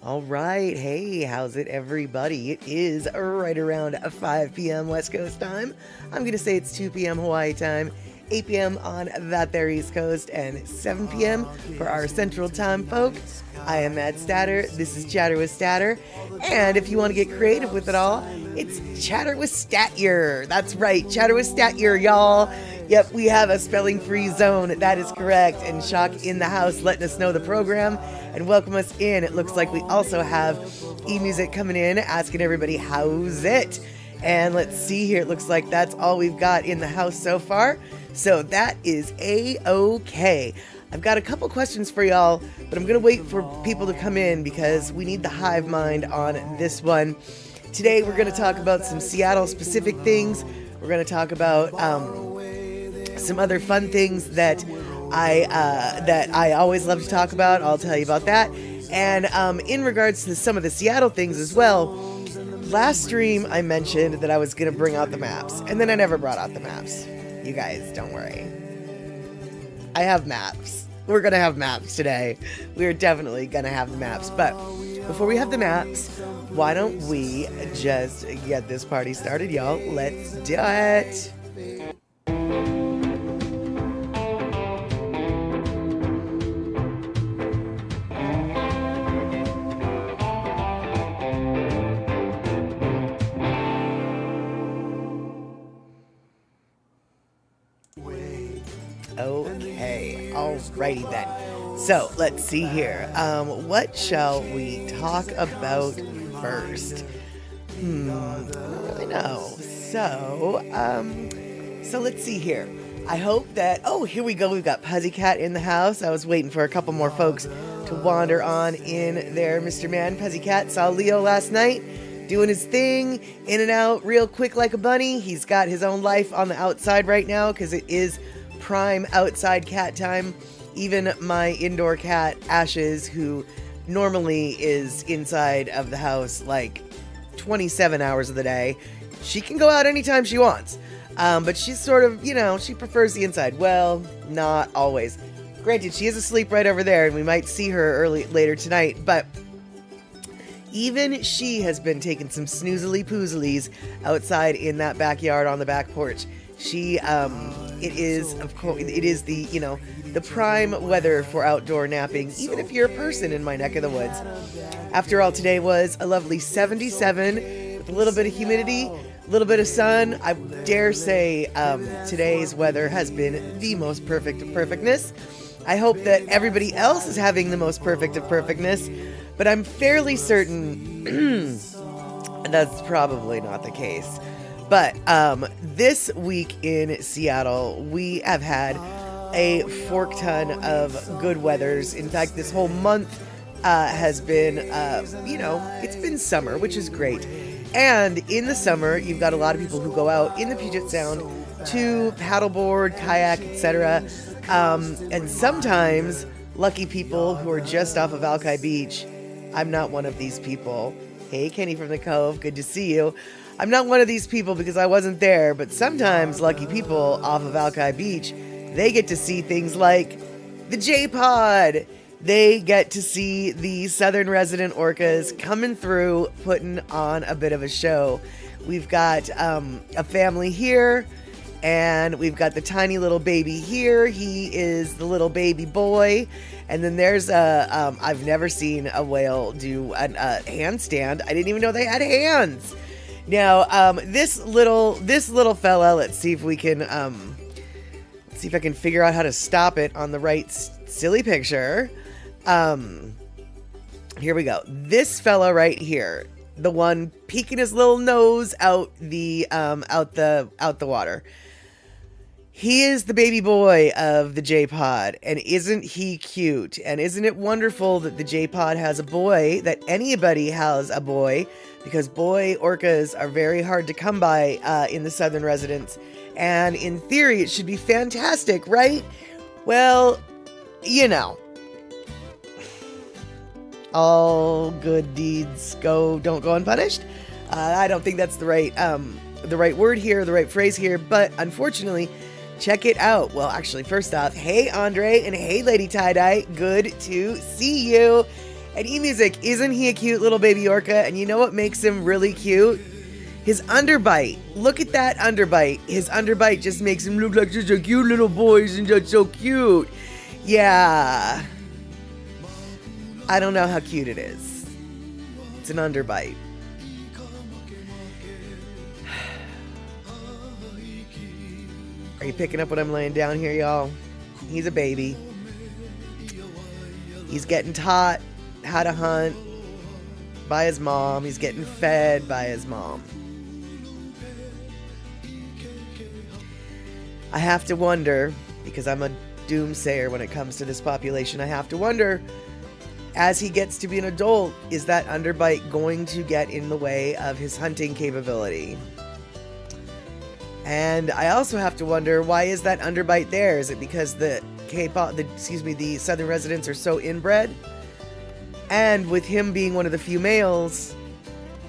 All right. Hey, how's it, everybody? It is right around 5 p.m. West Coast time. I'm going to say it's 2 p.m. Hawaii time, 8 p.m. on that there East Coast, and 7 p.m. for our Central Time folk. I am Matt Statter. This is Chatter with Statter. And if you want to get creative with it all, it's Chatter with Statyer. That's right, Chatter with Statyer, y'all. Yep, we have a spelling-free zone. That is correct. And Shock in the house letting us know the program and welcome us in. It looks like we also have e-music coming in, asking everybody, how's it? And let's see here. It looks like that's all we've got in the house so far. So that is A-OK. I've got a couple questions for y'all, but I'm going to wait for people to come in because we need the hive mind on this one. Today, we're going to talk about some Seattle-specific things. We're going to talk about some other fun things that I always love to talk about. I'll tell you about that. And in regards to some of the Seattle things as well, last stream I mentioned that I was going to bring out the maps, and then I never brought out the maps. You guys, don't worry. I have maps. We're going to have maps today. We're definitely going to have the maps. But before we have the maps, why don't we just get this party started, y'all? Let's do it. Okay, alrighty then. So, let's see here. What shall we talk about first? I don't really know. So let's see here. I hope that, here we go. We've got Puzzycat in the house. I was waiting for a couple more folks to wander on in there. Mr. Man, Puzzycat, saw Leo last night doing his thing, in and out real quick like a bunny. He's got his own life on the outside right now because it is prime outside cat time. Even my indoor cat, Ashes, who normally is inside of the house like 27 hours of the day, she can go out anytime she wants. But she's sort of, she prefers the inside. Well, not always. Granted, she is asleep right over there, and we might see her later tonight, but even she has been taking some snoozily-poozilies outside in that backyard on the back porch. It is the prime weather for outdoor napping, even if you're a person in my neck of the woods. After all, today was a lovely 77 with a little bit of humidity, a little bit of sun. I dare say today's weather has been the most perfect of perfectness. I hope that everybody else is having the most perfect of perfectness, but I'm fairly certain that's probably not the case. But this week in Seattle, we have had a fork ton of good weathers. In fact, this whole month has been, it's been summer, which is great. And in the summer, you've got a lot of people who go out in the Puget Sound to paddleboard, kayak, etc. And sometimes lucky people who are just off of Alki Beach. I'm not one of these people. Hey, Kenny from the Cove, good to see you. I'm not one of these people because I wasn't there, but sometimes lucky people off of Alki Beach, they get to see things like the J-Pod. They get to see the southern resident orcas coming through, putting on a bit of a show. We've got a family here, and we've got the tiny little baby here. He is the little baby boy. And then there's I've never seen a whale do a handstand. I didn't even know they had hands. Now, this little fella, let's see if we can, if I can figure out how to stop it on the right silly picture. Here we go. This fella right here, the one peeking his little nose out the water. He is the baby boy of the J-Pod, and isn't he cute? And isn't it wonderful that the J-Pod has a boy, that anybody has a boy, because boy orcas are very hard to come by in the southern residents, and in theory it should be fantastic, right? Well, all good deeds don't go unpunished. I don't think that's the right word here, the right phrase here, but unfortunately, check it out. Well, actually, first off, hey Andre and hey Lady Tie-Dye, good to see you. And E-Music, isn't he a cute little baby orca? And you know what makes him really cute? His underbite. Look at that underbite. His underbite just makes him look like such a cute little boy. Isn't that so cute? Yeah. I don't know how cute it is. It's an underbite. Are you picking up what I'm laying down here, y'all? He's a baby. He's getting taught how to hunt by his mom. He's getting fed by his mom. I have to wonder, because I'm a doomsayer when it comes to this population, I have to wonder, as he gets to be an adult, is that underbite going to get in the way of his hunting capability? And I also have to wonder, why is that underbite there? Is it because the southern residents are so inbred? And with him being one of the few males,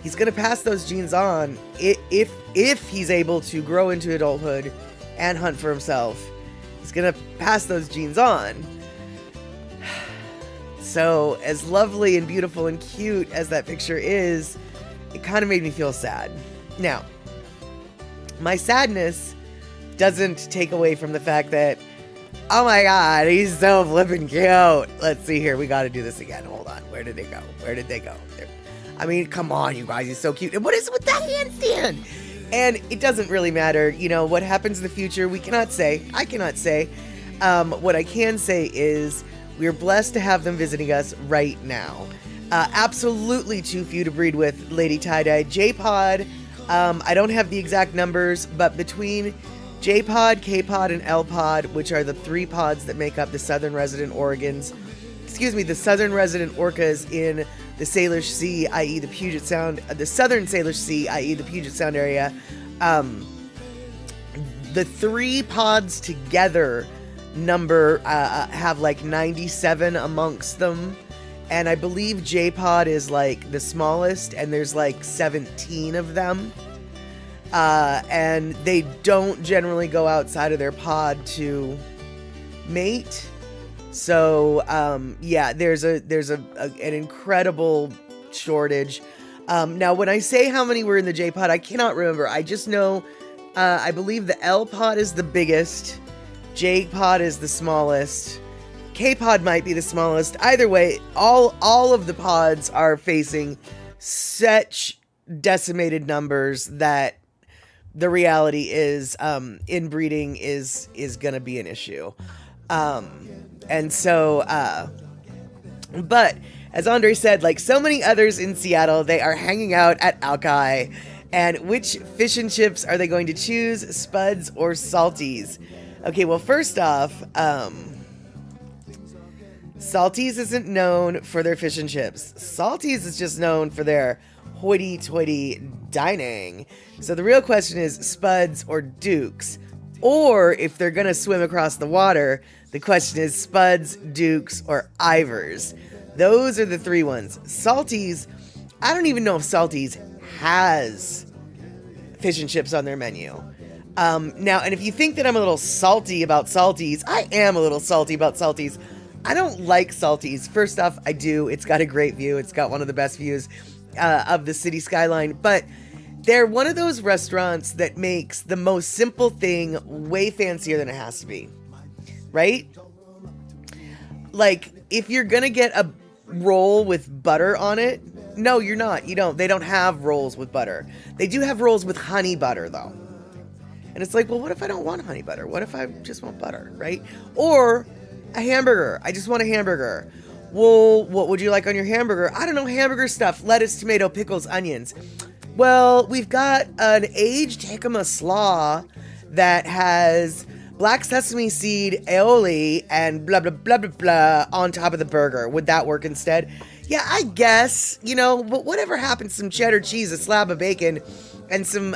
he's going to pass those genes on if he's able to grow into adulthood and hunt for himself. He's going to pass those genes on. So as lovely and beautiful and cute as that picture is, it kind of made me feel sad. Now, my sadness doesn't take away from the fact that, oh my God, he's so flippin' cute. Let's see here. We got to do this again. Hold on. Where did they go? Where did they go? There. I mean, come on, you guys. He's so cute. And what is it with that handstand? And it doesn't really matter. You know, what happens in the future, we cannot say. I cannot say. What I can say is we're blessed to have them visiting us right now. Absolutely too few to breed with, Lady Tie-Dye. J-Pod, I don't have the exact numbers, but between J-Pod, K-Pod, and L-Pod, which are the 3 pods that make up the southern resident orcas in the Salish Sea, i.e. the Puget Sound, the southern Salish Sea, i.e. the Puget Sound area. The 3 pods together have like 97 amongst them. And I believe J-Pod is like the smallest, and there's like 17 of them. And they don't generally go outside of their pod to mate. So, yeah, there's an incredible shortage. Now, when I say how many were in the J-Pod, I cannot remember. I just know, I believe the L-Pod is the biggest. J-Pod is the smallest. K-Pod might be the smallest. Either way, all of the pods are facing such decimated numbers that the reality is, inbreeding is going to be an issue. And so, but as Andre said, like so many others in Seattle, they are hanging out at Alki. And which fish and chips are they going to choose, Spuds or Salties? Okay, well, first off, Salties isn't known for their fish and chips. Salties is just known for their hoity-toity dining. So the real question is Spuds or Dukes. Or if they're going to swim across the water, the question is Spuds, Dukes, or Ivors. Those are the 3 ones. Salties, I don't even know if Salties has fish and chips on their menu. Now, and if you think that I'm a little salty about Salties, I am a little salty about Salties. I don't like Salties. First off, I do. It's got a great view. It's got one of the best views of the city skyline. But they're one of those restaurants that makes the most simple thing way fancier than it has to be. Right? Like, if you're going to get a roll with butter on it, no, you're not. You don't. They don't have rolls with butter. They do have rolls with honey butter, though. And it's like, well, what if I don't want honey butter? What if I just want butter, right? Or a hamburger. I just want a hamburger. Well, what would you like on your hamburger? I don't know, hamburger stuff. Lettuce, tomato, pickles, onions. Well, we've got an aged jicama slaw that has black sesame seed, aioli, and blah, blah, blah, blah, blah on top of the burger. Would that work instead? Yeah, I guess, you know, but whatever happened to some cheddar cheese, a slab of bacon, and some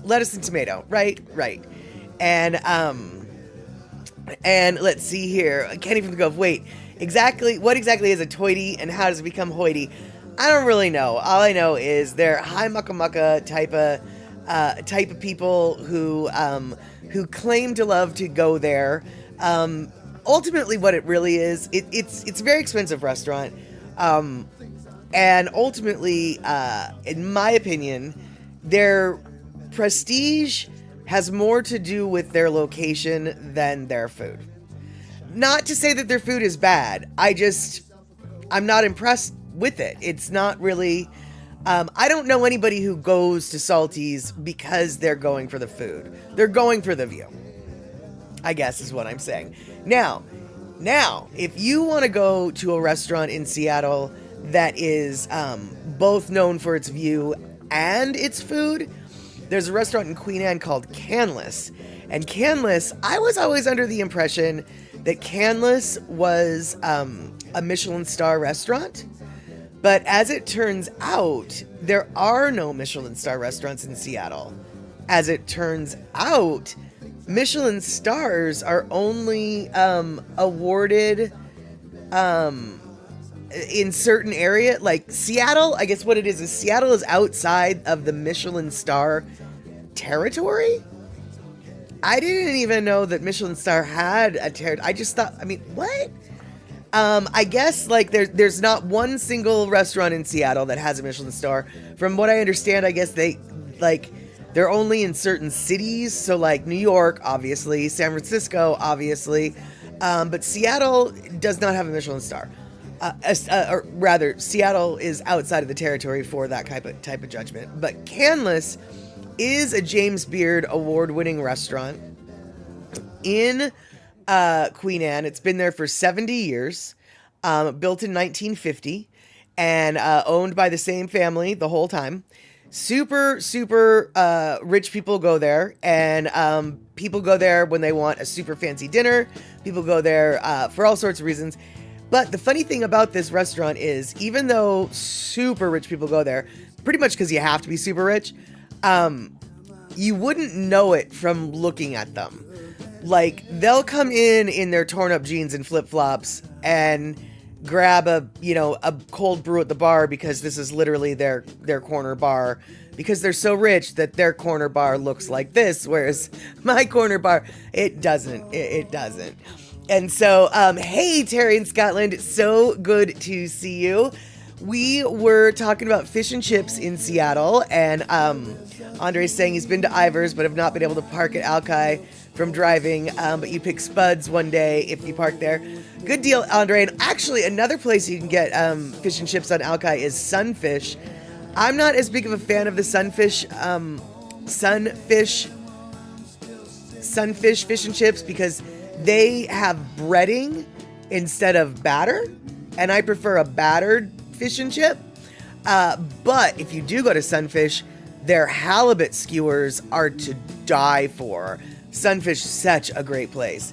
lettuce and tomato, right? Right. And let's see here. I can't even go, wait, what exactly is a toity and how does it become hoity? I don't really know. All I know is they're high mucka type of people who claim to love to go there. Ultimately, what it really is, it's a very expensive restaurant. And ultimately, in my opinion, their prestige has more to do with their location than their food. Not to say that their food is bad. I'm not impressed with it. It's not really, I don't know anybody who goes to Salty's because they're going for the food. They're going for the view, I guess is what I'm saying. Now, if you want to go to a restaurant in Seattle that is both known for its view and its food, there's a restaurant in Queen Anne called Kenlis. And Kenlis, I was always under the impression that Kenlis was a Michelin Star restaurant. But as it turns out, there are no Michelin Star restaurants in Seattle. As it turns out, Michelin Stars are only awarded in certain area, like Seattle. I guess what it is Seattle is outside of the Michelin Star territory. I didn't even know that Michelin Star had a territory. I just thought, I mean, what? I guess like there's not one single restaurant in Seattle that has a Michelin Star. From what I understand, I guess they're only in certain cities. So like New York, obviously, San Francisco, obviously, but Seattle does not have a Michelin Star. Or rather, Seattle is outside of the territory for that type of judgment. But Kenlis is a James Beard award-winning restaurant in Queen Anne. It's been there for 70 years, built in 1950, and owned by the same family the whole time. Super rich people go there, and people go there when they want a super fancy dinner. People go there for all sorts of reasons. But the funny thing about this restaurant is, even though super rich people go there, pretty much because you have to be super rich, you wouldn't know it from looking at them. Like, they'll come in their torn up jeans and flip-flops and grab a cold brew at the bar, because this is literally their corner bar, because they're so rich that their corner bar looks like this, whereas my corner bar, it doesn't. And so, hey, Terry in Scotland, it's so good to see you. We were talking about fish and chips in Seattle, and Andre's saying he's been to Ivers but have not been able to park at Alki from driving, but you pick Spuds one day if you park there. Good deal, Andre. And actually, another place you can get fish and chips on Alki is Sunfish. I'm not as big of a fan of the Sunfish fish and chips, because they have breading instead of batter, and I prefer a battered fish and chip. But if you do go to Sunfish, their halibut skewers are to die for. Sunfish, such a great place.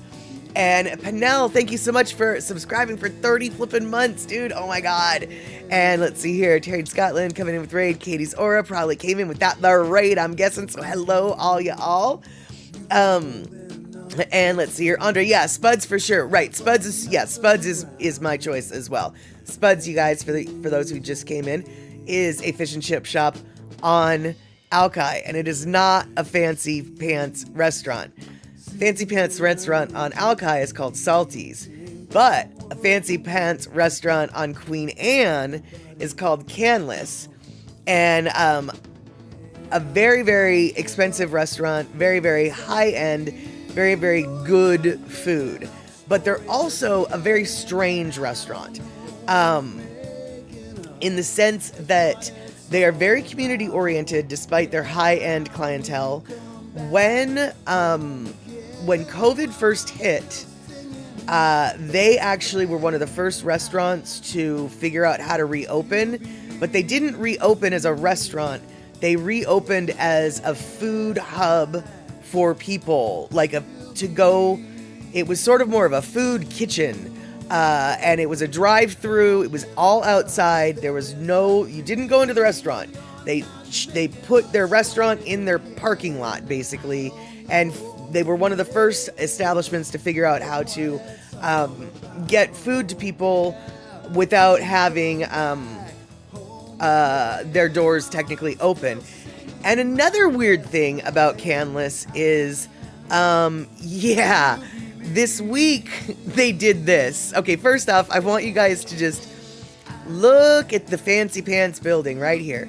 And Panel, thank you so much for subscribing for 30 flipping months, dude. Oh my God. And let's see here. Terry in Scotland coming in with raid. Katie's Aura probably came in without the raid, I'm guessing. So hello, all y'all. And let's see here. Andre, yeah, Spuds for sure. Right. Spuds is my choice as well. Spuds, you guys, for those who just came in, is a fish and chip shop on Alki, and it is not a fancy pants restaurant. Fancy pants restaurant on Alki is called Salty's, but a fancy pants restaurant on Queen Anne is called Kenlis, and a very, very expensive restaurant, very, very high end, very, very good food. But they're also a very strange restaurant, in the sense that they are very community oriented despite their high end clientele. When COVID first hit, they actually were one of the first restaurants to figure out how to reopen, but they didn't reopen as a restaurant. They reopened as a food hub for people, like it was sort of more of a food kitchen. And it was a drive-through. It was all outside. You didn't go into the restaurant. They put their restaurant in their parking lot, basically. And they were one of the first establishments to figure out how to get food to people without having their doors technically open. And another weird thing about Kenlis is, this week they did this. Okay, first off, I want you guys to just Look at the fancy pants building right here.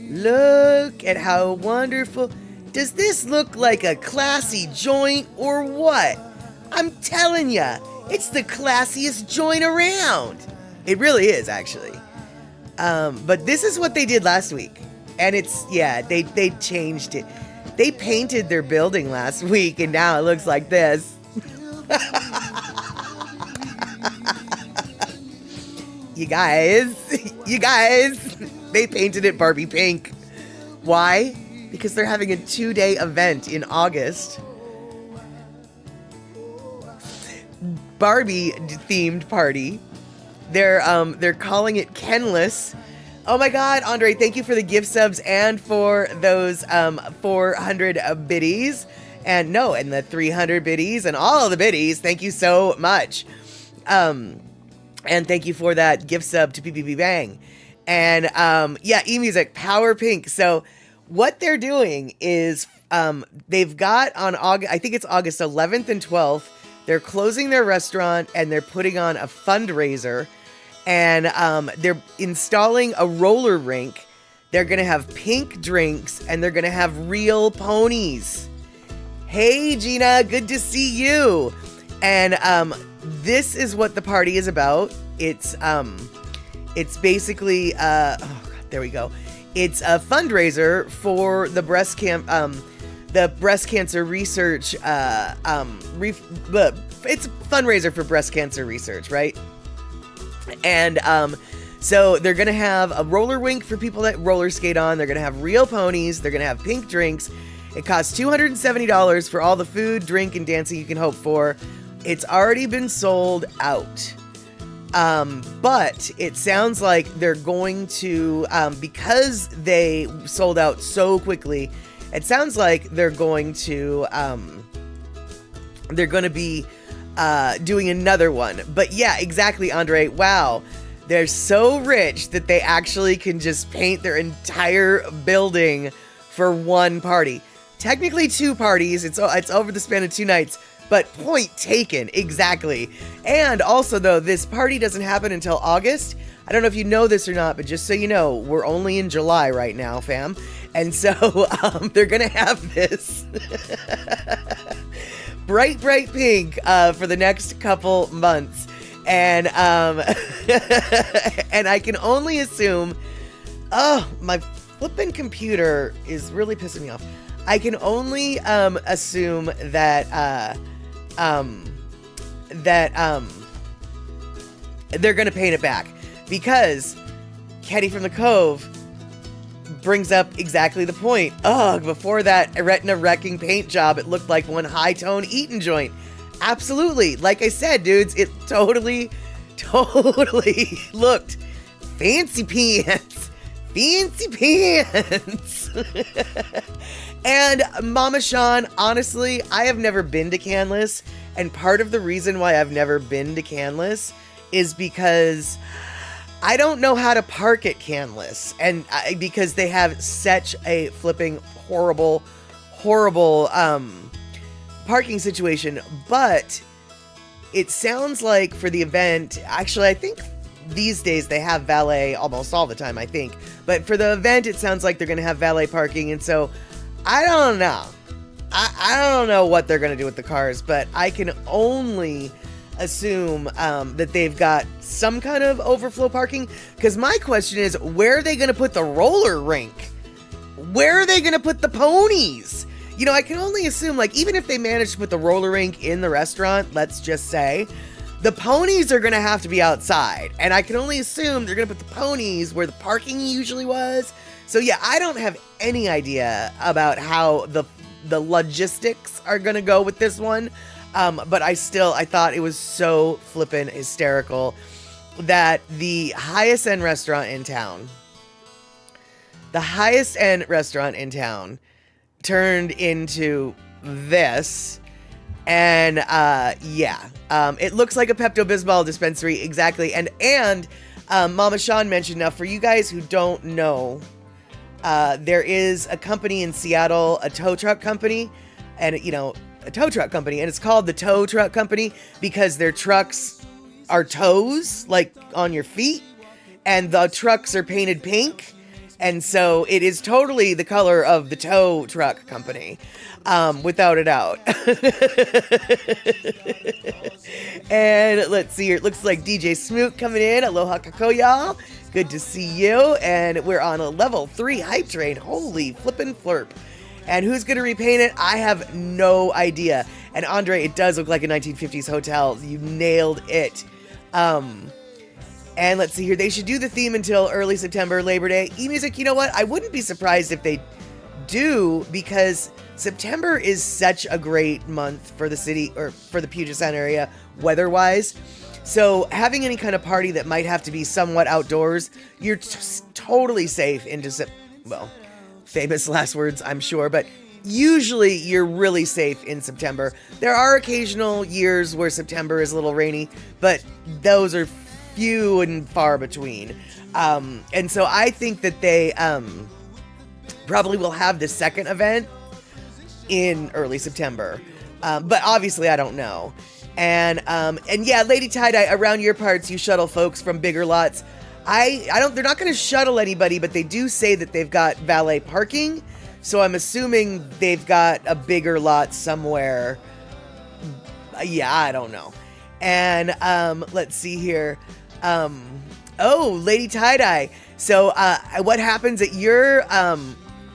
Look at how wonderful. Does this look like a classy joint or what? I'm telling ya, it's the classiest joint around. It really is, actually. But this is what they did last week. And it's, yeah, they changed it. They painted their building last week, and now it looks like this. You guys, they painted it Barbie pink. Why? Because they're having a 2-day event in August. Barbie themed party. They're calling it Kenlis. Oh my God, Andre, thank you for the gift subs and for those 400 biddies. And the 300 biddies and all the biddies. Thank you so much. And thank you for that gift sub to PPP Bang. And eMusic, Power Pink. So what they're doing is they've got on August, I think it's August 11th and 12th, they're closing their restaurant and they're putting on a fundraiser. And they're installing a roller rink. They're going to have pink drinks and they're going to have real ponies. Hey, Gina, good to see you. And this is what the party is about. It's basically, there we go. It's a fundraiser for the breast cancer research. It's a fundraiser for breast cancer research, right? And so they're going to have a roller rink for people that roller skate on. They're going to have real ponies. They're going to have pink drinks. It costs $270 for all the food, drink, and dancing you can hope for. It's already been sold out. But it sounds like they're going to, because they sold out so quickly, it sounds like they're going to be doing another one. But yeah, exactly, Andre. Wow. They're so rich that they actually can just paint their entire building for one party. Technically 2 parties. It's over the span of 2 nights. But point taken, exactly. And also, though, this party doesn't happen until August. I don't know if you know this or not, but just so you know, we're only in July right now, fam. And so they're going to have this bright pink for the next couple months. And and I can only assume, my flippin' computer is really pissing me off. I can only assume that they're gonna paint it back, because Kenny from the Cove brings up exactly the point. Before that retina wrecking paint job, it looked like one high-tone eating joint. Absolutely. Like I said, dudes, it totally looked fancy pants. Fancy pants. And Mama Sean, honestly, I have never been to Kenlis, and part of the reason why I've never been to Kenlis is because I don't know how to park at Kenlis, and because they have such a flipping horrible parking situation. But it sounds like for the event, actually, I think these days they have valet almost all the time, I think. But for the event, it sounds like they're going to have valet parking, and so I don't know. I don't know what they're going to do with the cars, but I can only assume that they've got some kind of overflow parking. Because my question is, where are they going to put the roller rink? Where are they going to put the ponies? You know, I can only assume, like, even if they manage to put the roller rink in the restaurant, let's just say, the ponies are going to have to be outside. And I can only assume they're going to put the ponies where the parking usually was. So yeah, I don't have any idea about how the logistics are going to go with this one. But I thought it was so flippin' hysterical that the highest end restaurant in town turned into this. And it looks like a Pepto-Bismol dispensary, exactly. And Mama Sean mentioned, now for you guys who don't know, there is a company in Seattle, a tow truck company, and it's called the Tow Truck Company because their trucks are toes, like on your feet. and the trucks are painted pink. And so it is totally the color of the tow truck company, without a doubt. And let's see here. It looks like DJ Smoot coming in. Aloha kako, y'all. Good to see you. And we're on a level 3 hype train. Holy flippin' flurp. And who's going to repaint it? I have no idea. And Andre, it does look like a 1950s hotel. You nailed it. And let's see here. They should do the theme until early September, Labor Day. eMusic, you know what? I wouldn't be surprised if they do, because September is such a great month for the city, or for the Puget Sound area, weather-wise. So having any kind of party that might have to be somewhat outdoors, you're totally safe into, well, famous last words, I'm sure, but usually you're really safe in September. There are occasional years where September is a little rainy, but those are few and far between. And so I think that they probably will have the second event in early September. But obviously I don't know. And yeah, Lady Tie-Dye, around your parts, you shuttle folks from bigger lots. They're not going to shuttle anybody, but they do say that they've got valet parking. So I'm assuming they've got a bigger lot somewhere. Yeah, I don't know. And let's see here. Lady Tie-Dye. So what happens at your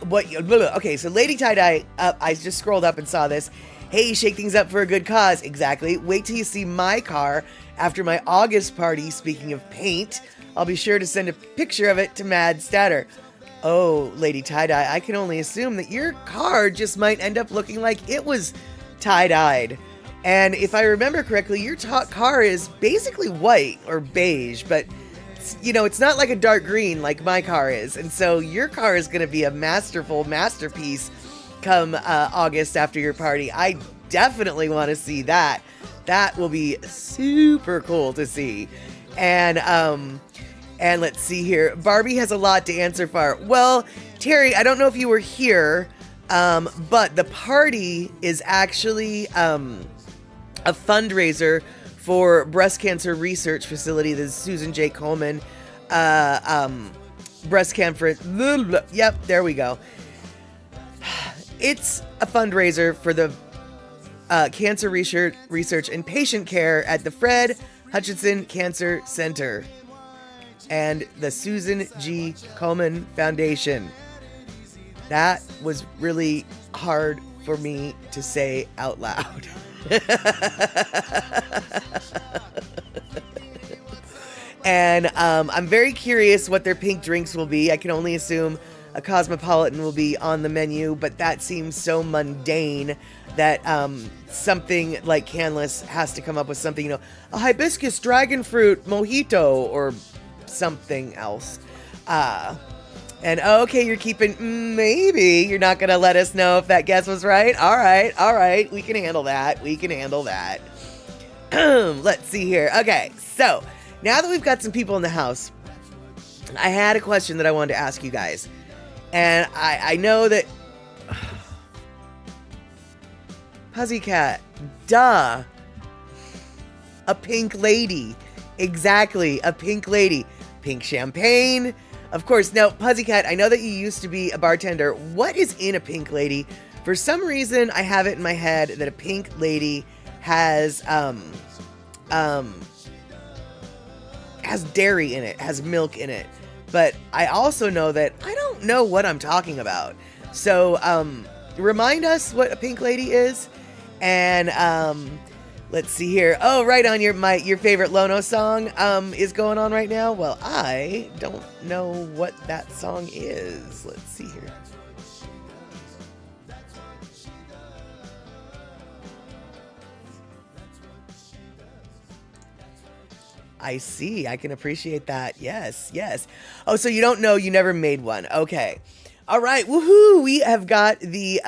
okay, so Lady Tie-Dye, I just scrolled up and saw this. Hey, shake things up for a good cause. Exactly. Wait till you see my car after my August party. Speaking of paint, I'll be sure to send a picture of it to Mad Statter. Oh, Lady Tie-Dye, I can only assume that your car just might end up looking like it was tie-dyed. And if I remember correctly, your car is basically white or beige, but it's not like a dark green like my car is. And so your car is going to be a masterful masterpiece come August after your party. I definitely want to see that. That will be super cool to see. And let's see here. Barbie has a lot to answer for. Well, Terry, I don't know if you were here, but the party is actually a fundraiser for breast cancer research facility, the Susan J. Komen breast cancer. Yep, there we go. It's a fundraiser for the cancer research and patient care at the Fred Hutchinson Cancer Center and the Susan G. Komen Foundation. That was really hard for me to say out loud. And I'm very curious what their pink drinks will be. I can only assume a cosmopolitan will be on the menu, but that seems so mundane that something like Kenlis has to come up with something, a hibiscus dragon fruit mojito or something else. And okay, you're keeping, maybe you're not going to let us know if that guess was right. All right. We can handle that. Let's see here. Okay, so now that we've got some people in the house, I had a question that I wanted to ask you guys. And I know that Pussycat, duh. A pink lady. Exactly, a pink lady. Pink champagne. Of course, now, Pussycat, I know that you used to be a bartender. What is in a pink lady? For some reason, I have it in my head that a pink lady has dairy in it, has milk in it. But I also know that I don't know what I'm talking about. So, remind us what a pink lady is. And, let's see here. Oh, right on your favorite Lono song is going on right now. Well, I don't know what that song is. Let's see here. I see. I can appreciate that. Yes. Oh, so you don't know, you never made one. Okay. All right. Woohoo. We have got the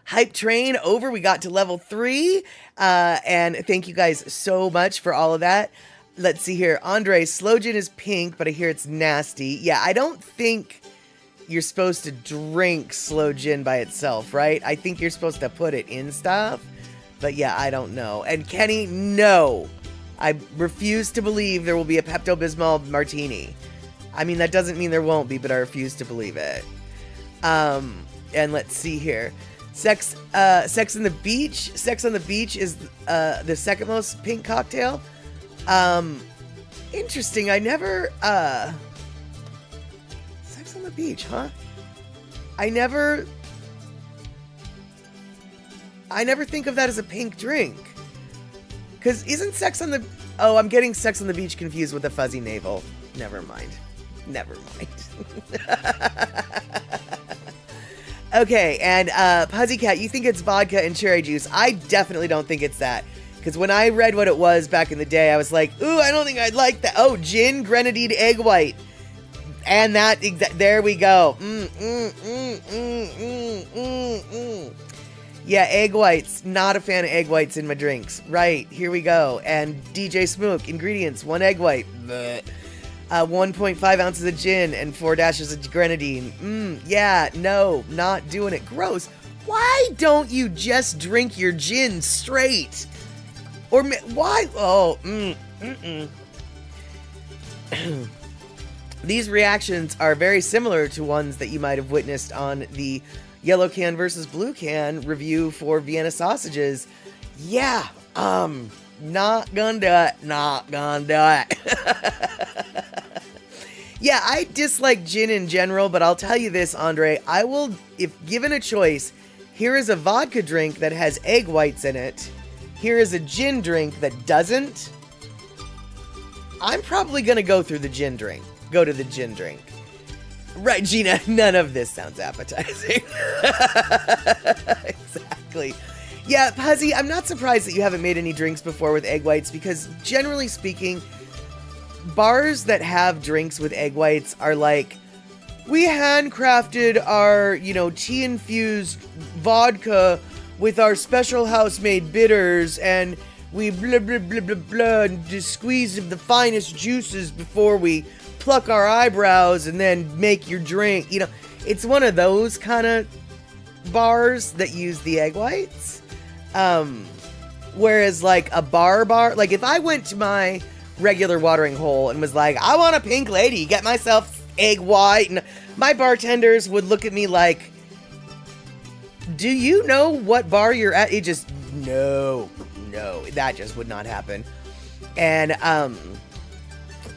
hype train over. We got to level 3. And thank you guys so much for all of that. Let's see here. Andre, slow gin is pink, but I hear it's nasty. Yeah, I don't think you're supposed to drink slow gin by itself, right? I think you're supposed to put it in stuff. But yeah, I don't know. And Kenny, no. I refuse to believe there will be a Pepto-Bismol martini. I mean, that doesn't mean there won't be, but I refuse to believe it. And let's see here. Sex on the Beach. Sex on the Beach is the second most pink cocktail. Interesting. I never Sex on the Beach, huh? I never think of that as a pink drink. Cause isn't Sex on the I'm getting Sex on the Beach confused with the Fuzzy Navel. Never mind. Okay, and Pussycat, you think it's vodka and cherry juice. I definitely don't think it's that. Because when I read what it was back in the day, I was like, ooh, I don't think I'd like that. Oh, gin, grenadine, egg white. And that, there we go. Yeah, egg whites. Not a fan of egg whites in my drinks. Right, here we go. And DJ Smook, ingredients, 1 egg white. Blech. 1.5 ounces of gin and 4 dashes of grenadine. Yeah, no, not doing it. Gross. Why don't you just drink your gin straight? Or why? Oh, These reactions are very similar to ones that you might have witnessed on the Yellow Can versus Blue Can review for Vienna sausages. Yeah, not gonna do it. Not gonna do it. Yeah, I dislike gin in general, but I'll tell you this, Andre. I will, if given a choice, here is a vodka drink that has egg whites in it. Here is a gin drink that doesn't. I'm probably going to go through the gin drink. Go to the gin drink. Right, Gina, none of this sounds appetizing. Exactly. Yeah, Puzzy, I'm not surprised that you haven't made any drinks before with egg whites because generally speaking, bars that have drinks with egg whites are like, we handcrafted our, tea-infused vodka with our special house-made bitters, and we blah, blah, blah, blah, blah, and just squeeze the finest juices before we pluck our eyebrows and then make your drink. It's one of those kind of bars that use the egg whites. Whereas, like, a bar, like, if I went to my regular watering hole and was like, I want a pink lady, get myself egg white, and my bartenders would look at me like, do you know what bar you're at? It just, no, that just would not happen. And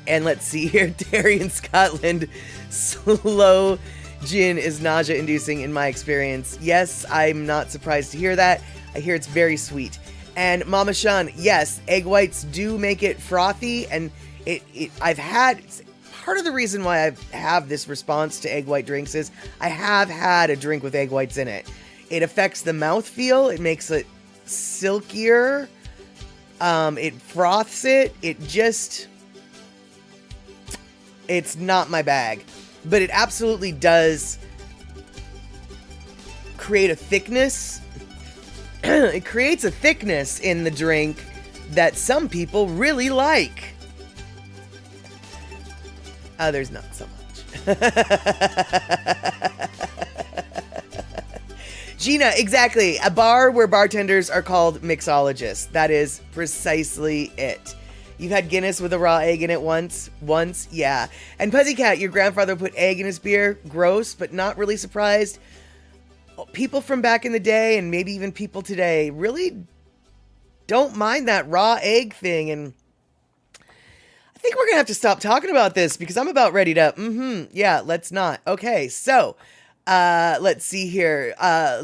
let's see here, Terry in Scotland, slow gin is nausea inducing in my experience. Yes, I'm not surprised to hear that. I hear it's very sweet. And Mama Sean, yes, egg whites do make it frothy, and I've had, part of the reason why I have this response to egg white drinks is I have had a drink with egg whites in it. It affects the mouthfeel, it makes it silkier, it froths it, it's not my bag. But it absolutely does create a thickness. It creates a thickness in the drink that some people really like. Others not so much. Gina, exactly. A bar where bartenders are called mixologists. That is precisely it. You've had Guinness with a raw egg in it once? Once? Yeah. And Pussycat, your grandfather put egg in his beer. Gross, but not really surprised. People from back in the day, and maybe even people today, really don't mind that raw egg thing. And I think we're going to have to stop talking about this because I'm about ready to, yeah, let's not. Okay, so let's see here.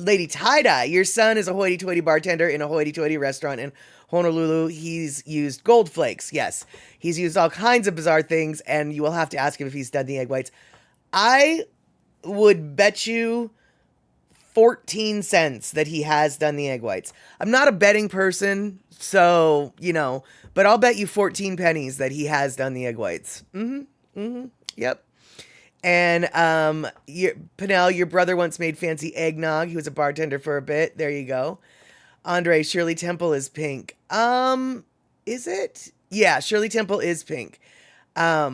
Lady Tie-Dye, your son is a hoity-toity bartender in a hoity-toity restaurant in Honolulu. He's used gold flakes. Yes, he's used all kinds of bizarre things, and you will have to ask him if he's done the egg whites. I would bet you 14 cents that he has done the egg whites. I'm not a betting person, so, but I'll bet you 14 pennies that he has done the egg whites. Yep. And Pinnell, your brother once made fancy eggnog. He was a bartender for a bit. There you go. Andre, Shirley Temple is pink. Is it? Yeah, Shirley Temple is pink. A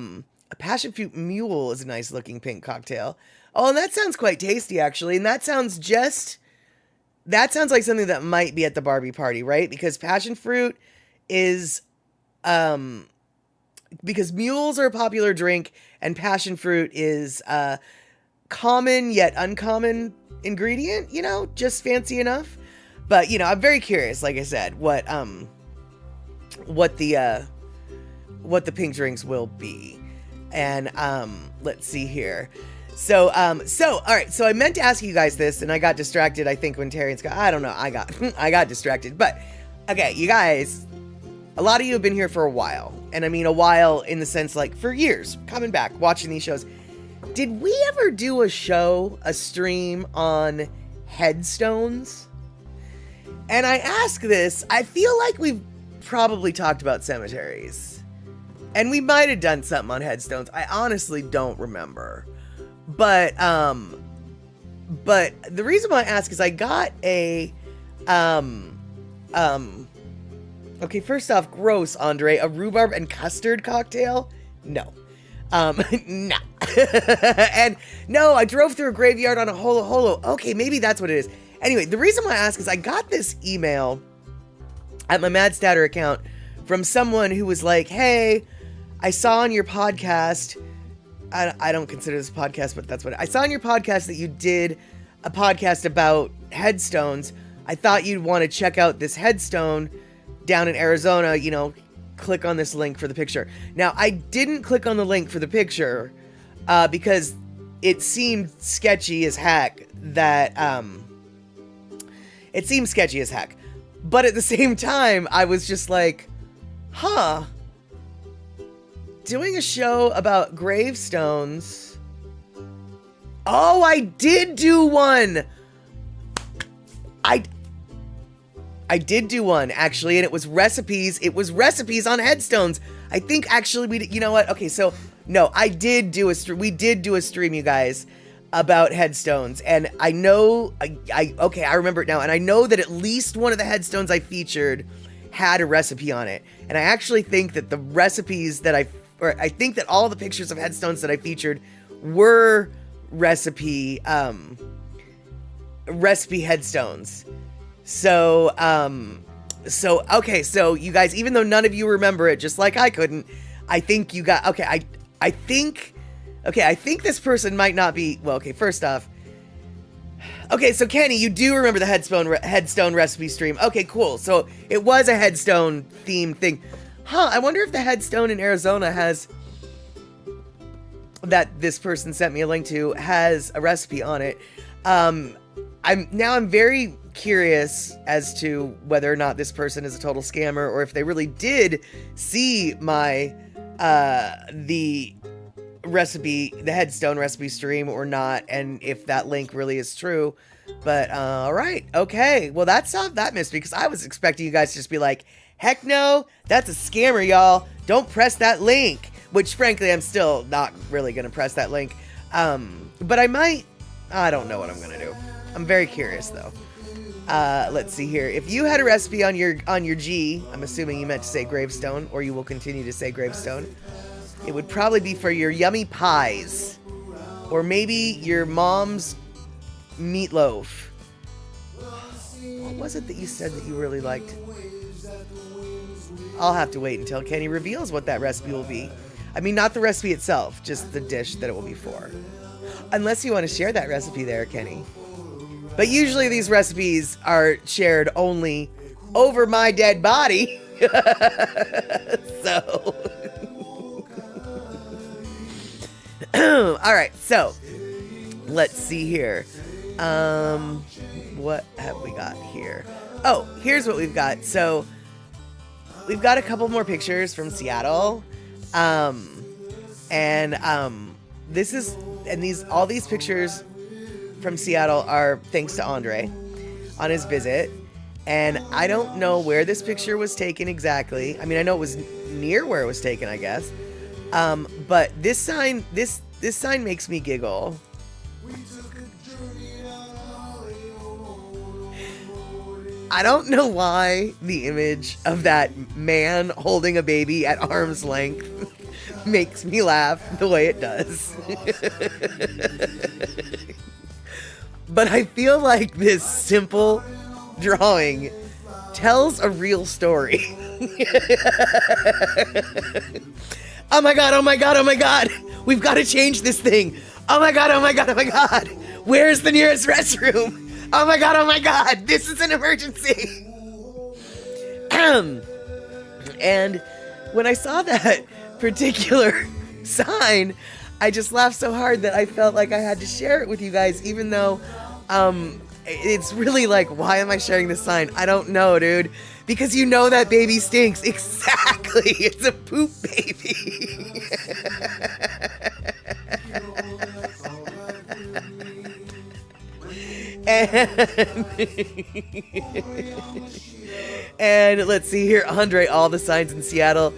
passion fruit mule is a nice looking pink cocktail. Oh, and that sounds quite tasty, actually. And that sounds like something that might be at the Barbie party, right? Because passion fruit is because mules are a popular drink and passion fruit is a common yet uncommon ingredient, you know, just fancy enough. But, you know, I'm very curious, like I said, what the pink drinks will be. And let's see here. So all right, so I meant to ask you guys this, and I got distracted, I think, when Terry and Scott, I don't know, I got distracted. But, okay, you guys, a lot of you have been here for a while. And I mean a while in the sense, like, for years, coming back, watching these shows. Did we ever do a stream on headstones? And I ask this, I feel like we've probably talked about cemeteries. And we might have done something on headstones. I honestly don't remember. But the reason why I ask is I got a, okay, first off, gross, Andre, a rhubarb and custard cocktail? No. Nah. And no, I drove through a graveyard on a holo. Okay, maybe that's what it is. Anyway, the reason why I ask is I got this email at my Mad Statter account from someone who was like, hey, I saw on your podcast, I don't consider this a podcast, but that's what I saw on your podcast that you did a podcast about headstones. I thought you'd want to check out this headstone down in Arizona, you know, click on this link for the picture. Now, I didn't click on the link for the picture because it seemed sketchy as heck But at the same time, I was just like, huh, doing a show about gravestones. Oh, I did do one. I did do one, actually, and it was recipes. It was recipes on headstones. I think, actually, we did, you know what? Okay, so, no, I did do a stream. We did do a stream, you guys, about headstones. And I know, okay, I remember it now. And I know that at least one of the headstones I featured had a recipe on it. And I actually think that the recipes that I think that all the pictures of headstones that I featured were recipe headstones. So, okay, so you guys, even though none of you remember it, just like I couldn't, I think you got, okay, I think this person might not be, well, okay, first off, okay, so Kenny, you do remember the headstone recipe stream. Okay, cool. So it was a headstone themed thing. Huh, I wonder if the headstone in Arizona that this person sent me a link to has a recipe on it. I'm very curious as to whether or not this person is a total scammer or if they really did see my the headstone recipe stream or not, and if that link really is true. But all right, okay, well, that solved that mystery, because I was expecting you guys to just be like, heck no, that's a scammer, y'all, don't press that link, which frankly I'm still not really gonna press that link. But I might. I don't know what I'm gonna do. I'm very curious though. Let's see here. If you had a recipe on your G, I'm assuming you meant to say gravestone, or you will continue to say gravestone. It would probably be for your yummy pies, or maybe your mom's meatloaf. What was it that you said that you really liked? I'll have to wait until Kenny reveals what that recipe will be. I mean, not the recipe itself, just the dish that it will be for. Unless you want to share that recipe there, Kenny. But usually these recipes are shared only over my dead body. So. Alright, so. Let's see here. What have we got here? Oh, here's what we've got. So, we've got a couple more pictures from Seattle. All these pictures from Seattle are thanks to Andre on his visit. And I don't know where this picture was taken exactly. I mean, I know it was near where it was taken, I guess. But this sign makes me giggle. I don't know why the image of that man holding a baby at arm's length makes me laugh the way it does. But I feel like this simple drawing tells a real story. Oh my god, oh my god, oh my god. We've got to change this thing. Oh my god, oh my god, oh my god. Where's the nearest restroom? Oh my god, this is an emergency. And when I saw that particular sign, I just laughed so hard that I felt like I had to share it with you guys, even though it's really like, why am I sharing this sign? I don't know, dude. Because you know that baby stinks. Exactly. It's a poop baby. And let's see here, Andre, all the signs in Seattle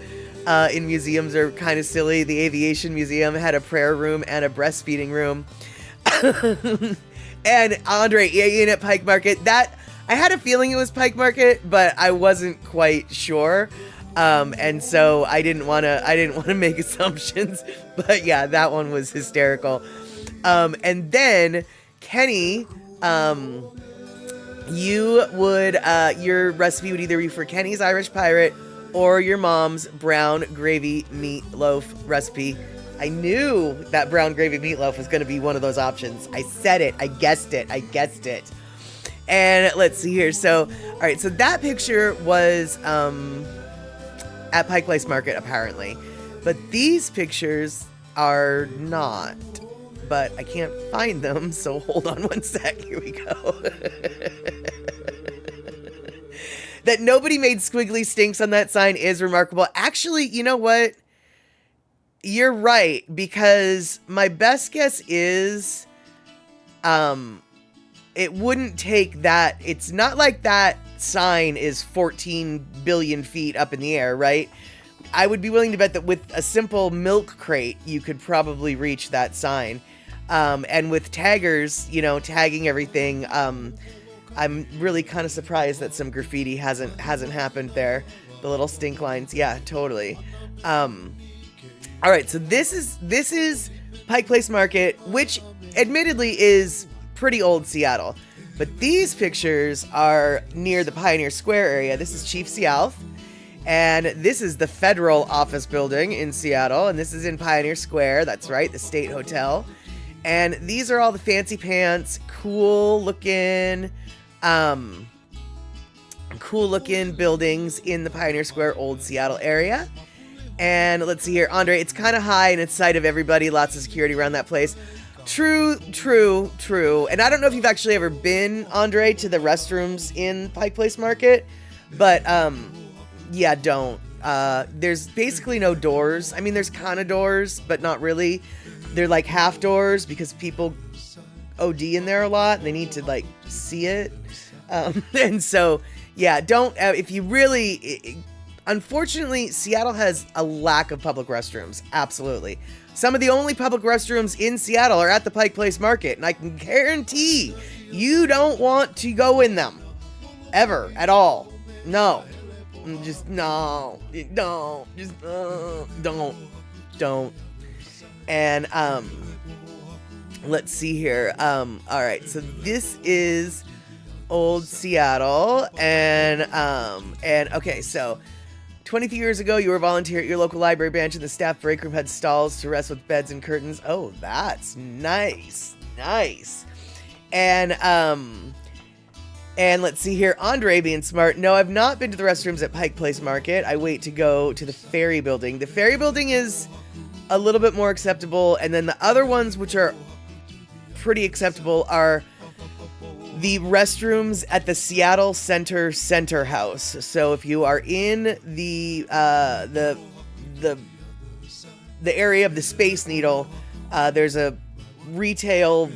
in museums are kind of silly. The Aviation Museum had a prayer room and a breastfeeding room. And Andre, in at Pike Market, that I had a feeling it was Pike Market, but I wasn't quite sure. And so I didn't want to make assumptions, but yeah, that one was hysterical. And then Kenny, your recipe would either be for Kenny's Irish Pirate or your mom's brown gravy meatloaf recipe. I knew that brown gravy meatloaf was going to be one of those options. I said it. I guessed it. And let's see here. So, all right. So that picture was at Pike Place Market, apparently. But these pictures are not. But I can't find them. So hold on one sec. Here we go. That nobody made squiggly stinks on that sign is remarkable. Actually, you know what? You're right, because my best guess is it wouldn't take that. It's not like that sign is 14 billion feet up in the air, right? I would be willing to bet that with a simple milk crate, you could probably reach that sign. And with taggers, tagging everything, I'm really kind of surprised that some graffiti hasn't happened there. The little stink lines. Yeah, totally. All right, so this is Pike Place Market, which admittedly is pretty old Seattle. But these pictures are near the Pioneer Square area. This is Chief Sealth, and this is the federal office building in Seattle, and this is in Pioneer Square. That's right, the State Hotel. And these are all the fancy pants, cool looking buildings in the Pioneer Square, old Seattle area. And let's see here, Andre, it's kind of high in its sight of everybody, lots of security around that place. True. And I don't know if you've actually ever been, Andre, to the restrooms in Pike Place Market, but yeah, don't. There's basically no doors. I mean, there's kind of doors, but not really. They're like half doors because people OD in there a lot and they need to like see it. And so, yeah, don't, if you really, unfortunately, Seattle has a lack of public restrooms. Absolutely. Some of the only public restrooms in Seattle are at the Pike Place Market, and I can guarantee you don't want to go in them. Ever. At all. No. Just, no. Don't. Just, don't. And, let's see here. All right. So this is old Seattle, and okay, so 23 years ago, you were a volunteer at your local library branch, and the staff break room had stalls to rest with beds and curtains. Oh, that's nice. And let's see here, Andre being smart. No, I've not been to the restrooms at Pike Place Market. I wait to go to the Ferry Building. The Ferry Building is a little bit more acceptable, and then the other ones, which are pretty acceptable, are the restrooms at the Seattle Center House. So if you are in the area of the Space Needle, there's a retail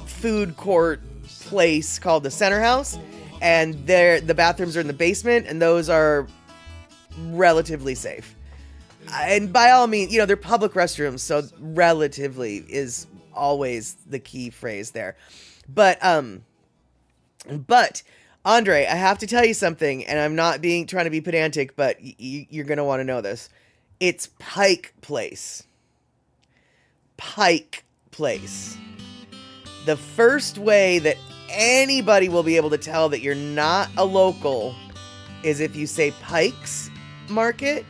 food court place called the Center House, and the bathrooms are in the basement, and those are relatively safe. And by all means, they're public restrooms, so relatively is always the key phrase there. But Andre, I have to tell you something, and I'm not trying to be pedantic, but you're going to want to know this. It's Pike Place. Pike Place. The first way that anybody will be able to tell that you're not a local is if you say Pike's Market,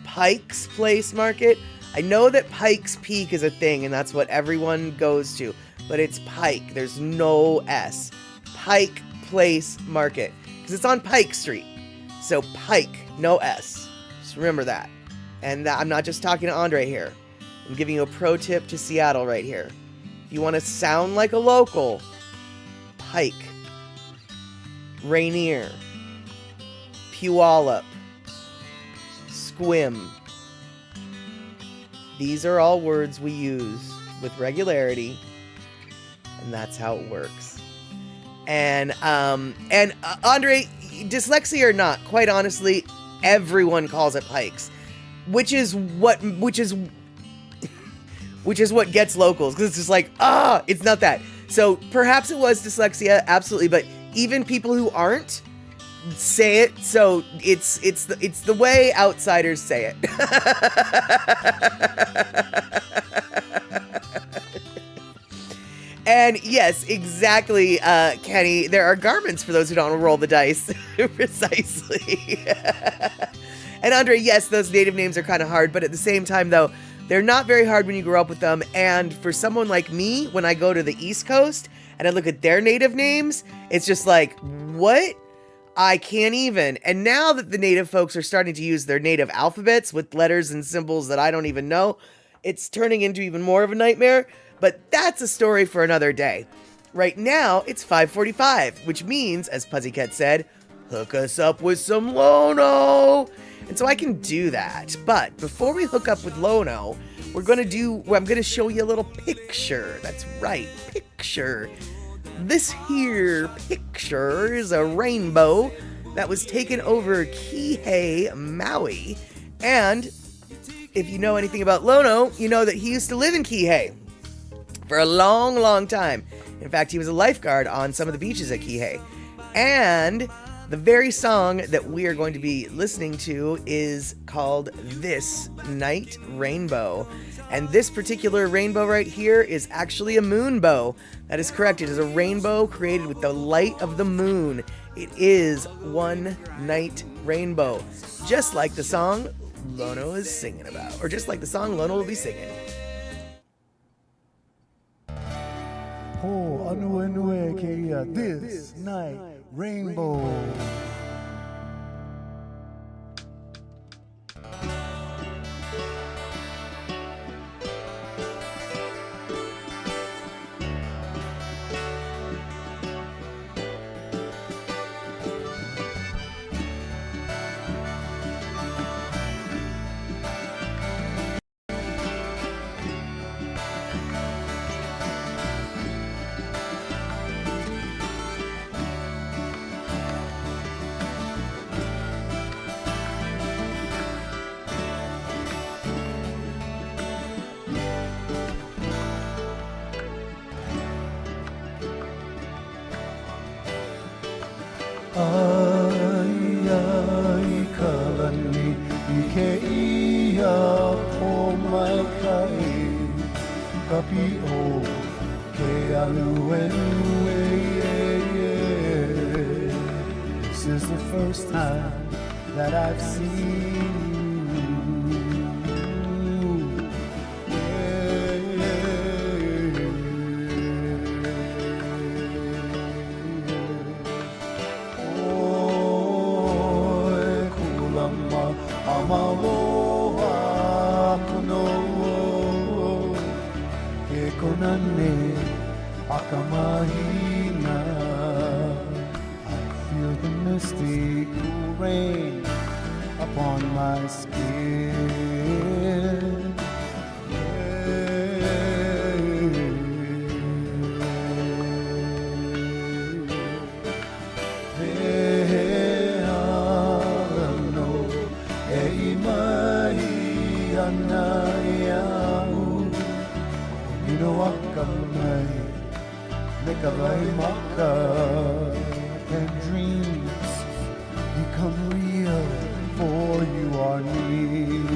Pike's Place Market. I know that Pike's Peak is a thing and that's what everyone goes to, but it's Pike. There's no S. Pike Place Market, because it's on Pike Street. So Pike, no S. Just remember that. And I'm not just talking to Andre here. I'm giving you a pro tip to Seattle right here. If you want to sound like a local, Pike, Rainier, Puyallup, Squim. These are all words we use with regularity, and that's how it works. And Andre, dyslexia or not, quite honestly, everyone calls it Pikes, which is what gets locals, because it's just like, it's not that. So perhaps it was dyslexia, absolutely, but even people who aren't say it, so it's the way outsiders say it. And yes, exactly, Kenny, there are garments for those who don't roll the dice. Precisely. And Andre, yes, those native names are kind of hard, but at the same time, though, they're not very hard when you grow up with them. And for someone like me, when I go to the East Coast and I look at their native names, it's just like, what? I can't even. And now that the native folks are starting to use their native alphabets with letters and symbols that I don't even know, it's turning into even more of a nightmare. But that's a story for another day. Right now, it's 5:45, which means, as Pussycat said, hook us up with some Lono. And so I can do that. But before we hook up with Lono, I'm going to show you a little picture. That's right, picture. This here picture is a rainbow that was taken over Kihei, Maui. And if you know anything about Lono, you know that he used to live in Kihei for a long, long time. In fact, he was a lifeguard on some of the beaches at Kihei. And the very song that we are going to be listening to is called This Night Rainbow. And this particular rainbow right here is actually a moonbow. That is correct. It is a rainbow created with the light of the moon. It is one night rainbow. Just like the song Lono is singing about. Or just like the song Lono will be singing. Oh, Anue Kea, This Night Rainbow. Ai ai kalani ike ia po mai kai kapi o ke alu e. This is the first time that I've seen I feel the misty cool rain upon my skin. And dreams become real, for you are near.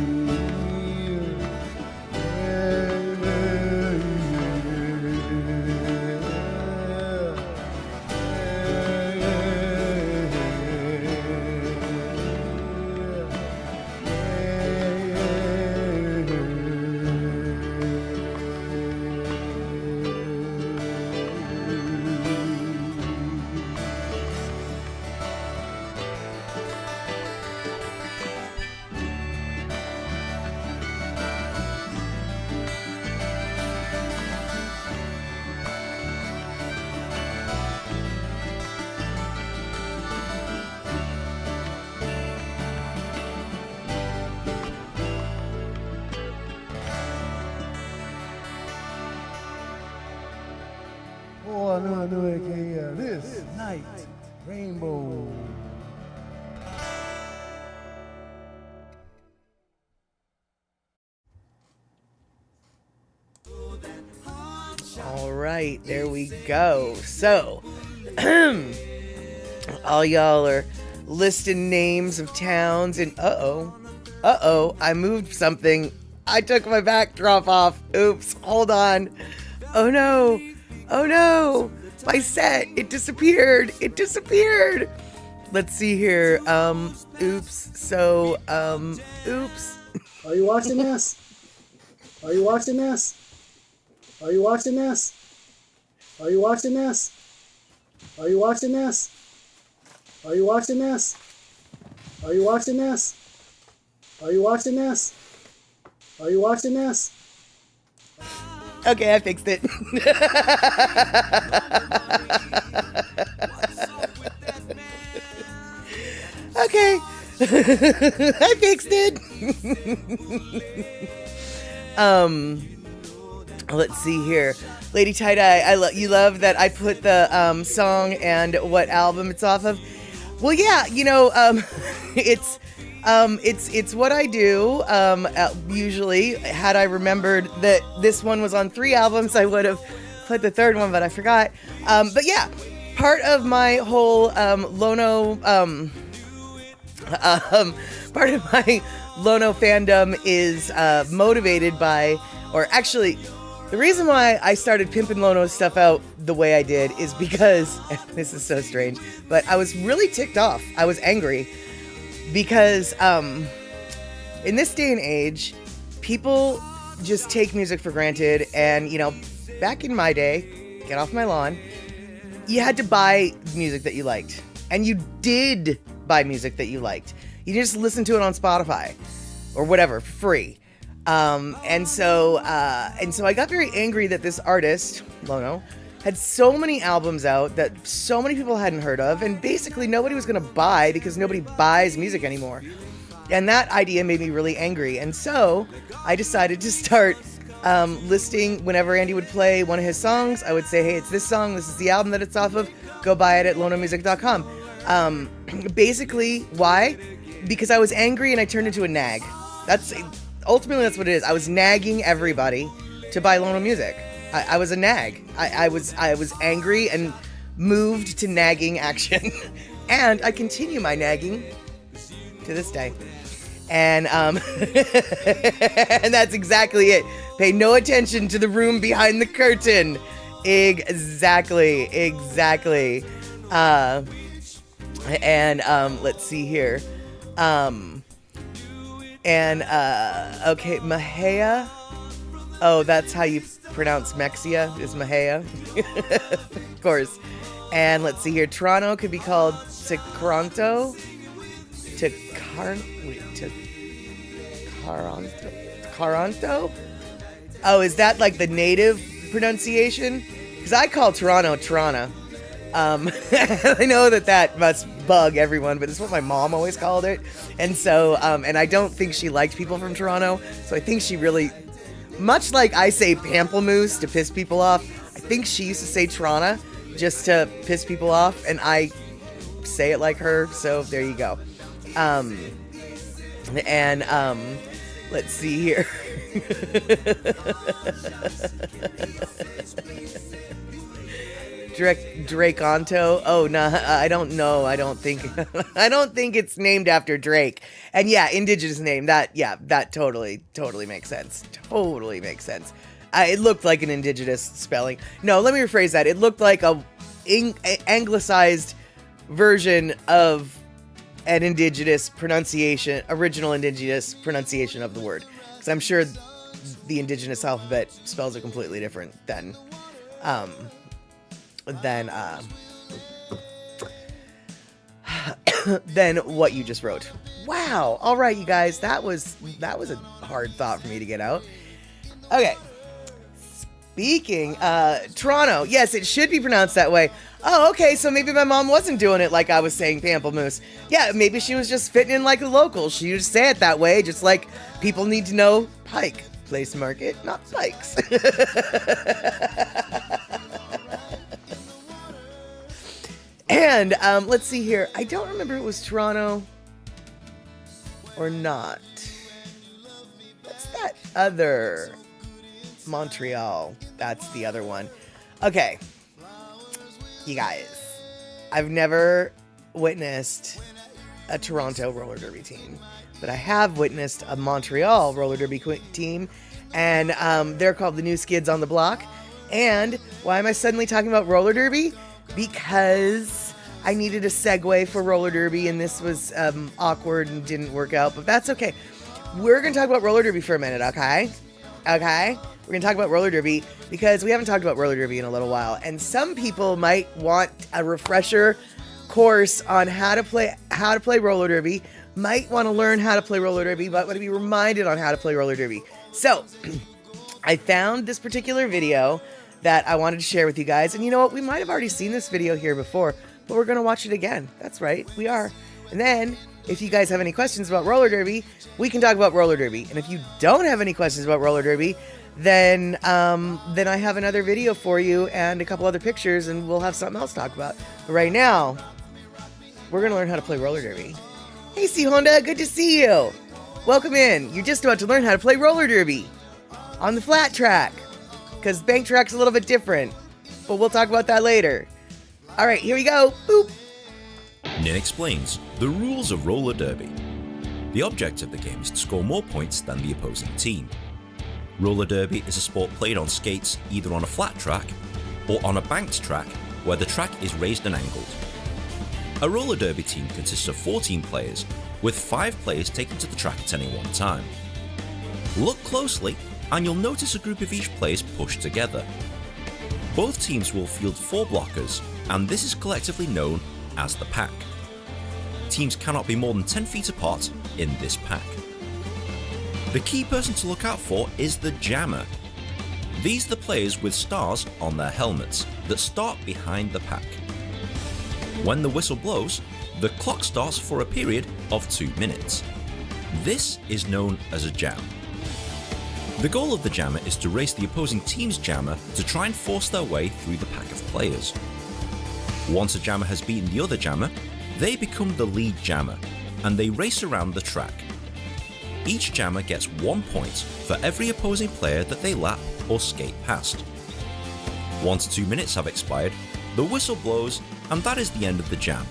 Oh, no, this night, rainbow. All right, there we go. So, all y'all are listing names of towns, and I moved something. I took my backdrop off. Oops, hold on. Oh no, my set, it disappeared. Let's see here. Oops. So, oops. Are you watching this? Are you watching this? Are you watching this? Are you watching this? Are you watching this? Are you watching this? Are you watching this? Are you watching this? Are you watching this? Okay, I fixed it. Okay. I fixed it. Let's see here. Lady Tie-Dye, you love that I put the song and what album it's off of. Well, yeah, it's what I do. Usually, had I remembered that this one was on 3 albums, I would have put the 3rd one, but I forgot. But yeah, part of my whole Lono, part of my Lono fandom is motivated by, or actually, the reason why I started pimping Lono's stuff out the way I did is because, this is so strange, but I was really ticked off. I was angry because in this day and age, people just take music for granted. And, back in my day, get off my lawn, you had to buy music that you liked. And you did buy music that you liked. You just listened to it on Spotify or whatever, for free. And so I got very angry that this artist, Lono, had so many albums out that so many people hadn't heard of, and basically nobody was going to buy because nobody buys music anymore. And that idea made me really angry. And so I decided to start listing whenever Andy would play one of his songs. I would say, hey, it's this song. This is the album that it's off of. Go buy it at lonomusic.com. Basically, why? Because I was angry and I turned into a nag. Ultimately, that's what it is. I was nagging everybody to buy Lono music. I was a nag. I was angry and moved to nagging action. And I continue my nagging to this day. And and that's exactly it. Pay no attention to the room behind the curtain. Exactly. Let's see here. Okay, Mahea. Oh, that's how you pronounce Mexia, is Mahea. Of course. And let's see here. Toronto could be called Toronto. Caronto? Oh, is that like the native pronunciation? Because I call Toronto Toronto. I know that must bug everyone, but it's what my mom always called it. And so, and I don't think she liked people from Toronto. So I think she really, much like I say pamplemousse to piss people off, I think she used to say Toronto just to piss people off. And I say it like her. So there you go. Let's see here. Drakeonto. Oh no, I don't know. I don't think it's named after Drake. And yeah, indigenous name. That totally makes sense. Totally makes sense. It looked like an indigenous spelling. No, let me rephrase that. It looked like a anglicized version of an indigenous pronunciation, original indigenous pronunciation of the word. Because I'm sure the indigenous alphabet spells it completely different than what you just wrote. Wow. All right, you guys, that was a hard thought for me to get out. Okay. Speaking, Toronto. Yes, it should be pronounced that way. Oh, okay, so maybe my mom wasn't doing it like I was saying pamplemousse. Yeah, maybe she was just fitting in like a local. She would say it that way, just like people need to know Pike. Place market, not Pikes. And let's see here. I don't remember if it was Toronto or not. What's that other? Montreal. That's the other one. Okay. You guys, I've never witnessed a Toronto roller derby team, but I have witnessed a Montreal roller derby team, and they're called the New Skids on the Block. And why am I suddenly talking about roller derby? Because I needed a segue for roller derby, and this was awkward and didn't work out, but that's okay. We're going to talk about roller derby for a minute, okay? Okay? We're going to talk about roller derby because we haven't talked about roller derby in a little while, and some people might want a refresher course on how to play roller derby, might want to learn how to play roller derby, but want to be reminded on how to play roller derby. So, I found this particular video that I wanted to share with you guys, and you know what? We might have already seen this video here before, but we're going to watch it again. That's right, we are. And then, if you guys have any questions about roller derby, we can talk about roller derby. And if you don't have any questions about roller derby, then I have another video for you and a couple other pictures, and we'll have something else to talk about. But right now, we're going to learn how to play roller derby. Hey, C Honda, good to see you. Welcome in. You're just about to learn how to play roller derby on the flat track, because bank track's a little bit different, but we'll talk about that later. All right, here we go. Boop. Nin explains the rules of roller derby. The object of the game is to score more points than the opposing team. Roller derby is a sport played on skates either on a flat track or on a banked track where the track is raised and angled. A roller derby team consists of 14 players, with 5 players taken to the track at any one time. Look closely and you'll notice a group of each players pushed together. Both teams will field 4 blockers, and this is collectively known as the pack. Teams cannot be more than 10 feet apart in this pack. The key person to look out for is the jammer. These are the players with stars on their helmets that start behind the pack. When the whistle blows, the clock starts for a period of 2 minutes. This is known as a jam. The goal of the jammer is to race the opposing team's jammer to try and force their way through the pack of players. Once a jammer has beaten the other jammer, they become the lead jammer, and they race around the track. Each jammer gets 1 point for every opposing player that they lap or skate past. Once 2 minutes have expired, the whistle blows, and that is the end of the jam.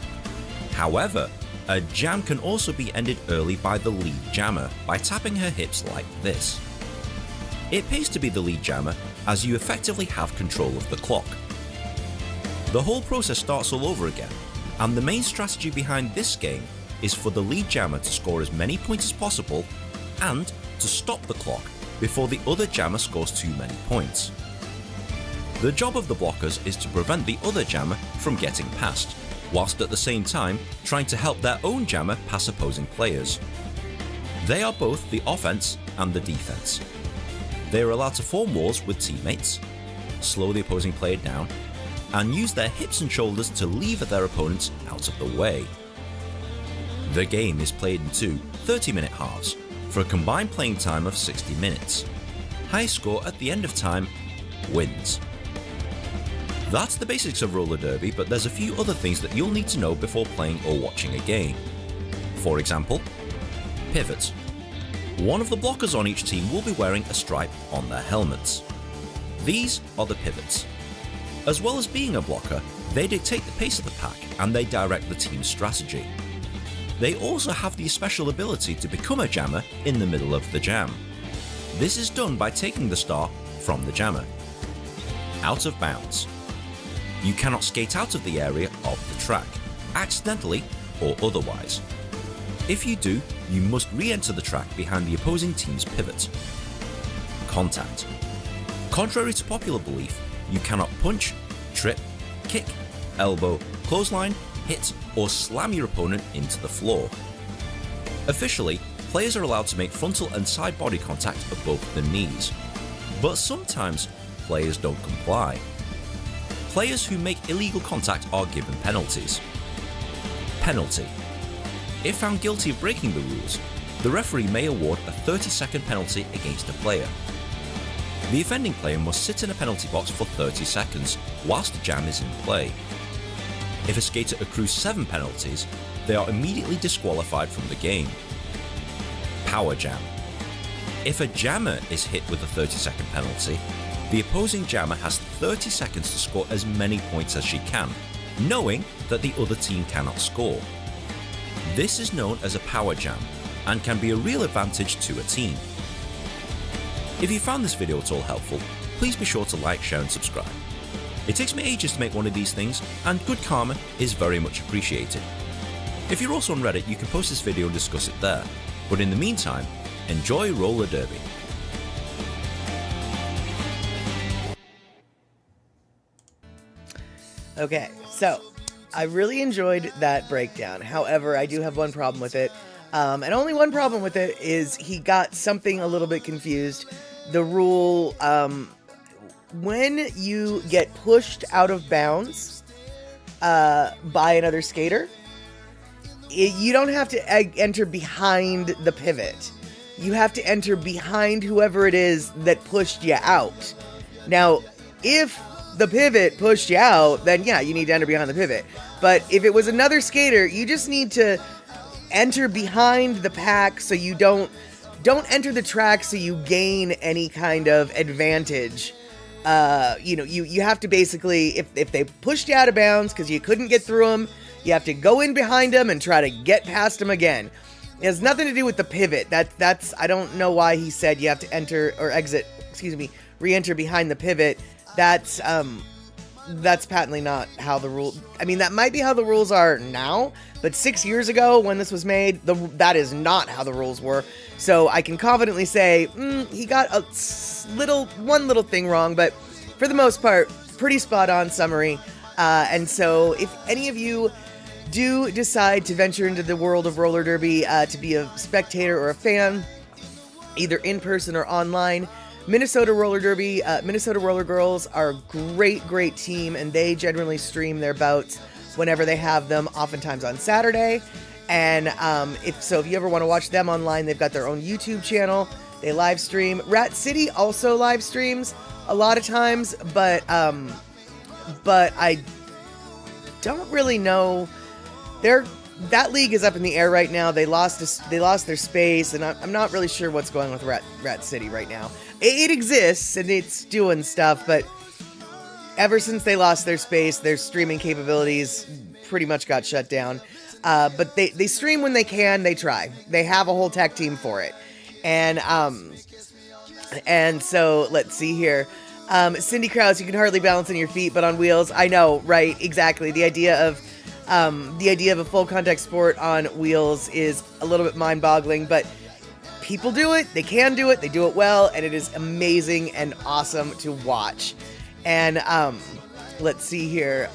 However, a jam can also be ended early by the lead jammer by tapping her hips like this. It pays to be the lead jammer as you effectively have control of the clock. The whole process starts all over again, and the main strategy behind this game is for the lead jammer to score as many points as possible and to stop the clock before the other jammer scores too many points. The job of the blockers is to prevent the other jammer from getting past, whilst at the same time trying to help their own jammer pass opposing players. They are both the offense and the defense. They are allowed to form walls with teammates, slow the opposing player down, and use their hips and shoulders to lever their opponents out of the way. The game is played in 2 30-minute halves for a combined playing time of 60 minutes. High score at the end of time wins. That's the basics of roller derby, but there's a few other things that you'll need to know before playing or watching a game. For example, pivot. One of the blockers on each team will be wearing a stripe on their helmets. These are the pivots. As well as being a blocker, they dictate the pace of the pack and they direct the team's strategy. They also have the special ability to become a jammer in the middle of the jam. This is done by taking the star from the jammer. Out of bounds. You cannot skate out of the area of the track, accidentally or otherwise. If you do, you must re-enter the track behind the opposing team's pivot. Contact. Contrary to popular belief, you cannot punch, trip, kick, elbow, clothesline, hit, or slam your opponent into the floor. Officially, players are allowed to make frontal and side body contact above the knees, but sometimes players don't comply. Players who make illegal contact are given penalties. Penalty. If found guilty of breaking the rules, the referee may award a 30-second penalty against a player. The offending player must sit in a penalty box for 30 seconds whilst the jam is in play. If a skater accrues 7 penalties, they are immediately disqualified from the game. Power jam. If a jammer is hit with a 30-second penalty, the opposing jammer has 30 seconds to score as many points as she can, knowing that the other team cannot score. This is known as a power jam and can be a real advantage to a team. If you found this video at all helpful, please be sure to like, share and subscribe. It takes me ages to make one of these things, and good karma is very much appreciated. If you're also on Reddit, you can post this video and discuss it there, but in the meantime, enjoy roller derby. Okay, so I really enjoyed that breakdown. However, I do have one problem with it. And only one problem with it is he got something a little bit confused. The rule, when you get pushed out of bounds by another skater, you don't have to enter behind the pivot. You have to enter behind whoever it is that pushed you out. Now, if the pivot pushed you out, then yeah, you need to enter behind the pivot. But if it was another skater, you just need to enter behind the pack so you don't enter the track so you gain any kind of advantage. You have to basically, if they pushed you out of bounds because you couldn't get through them, you have to go in behind them and try to get past them again. It has nothing to do with the pivot. That's I don't know why he said you have to enter or exit, re-enter behind the pivot. That's patently not how the rule. I mean, that might be how the rules are now, but 6 years ago when this was made, that is not how the rules were. So I can confidently say he got one little thing wrong, but for the most part, pretty spot on summary. And so if any of you do decide to venture into the world of roller derby to be a spectator or a fan, either in person or online, Minnesota Roller Derby, Minnesota Roller Girls are a great team, and they generally stream their bouts whenever they have them, oftentimes on Saturday. And if you ever want to watch them online, they've got their own YouTube channel. They live stream. Rat City also live streams a lot of times, but I don't really know. That league is up in the air right now. They lost their space, and I'm not really sure what's going on with Rat City right now. It exists and it's doing stuff, but ever since they lost their space, their streaming capabilities pretty much got shut down. But they stream when they can. They try. They have a whole tech team for it, and so let's see here. Cindy Krause, you can hardly balance on your feet, but on wheels. I know, right? Exactly. The idea of a full contact sport on wheels is a little bit mind-boggling, but people do it, they can do it, they do it well, and it is amazing and awesome to watch. And let's see here.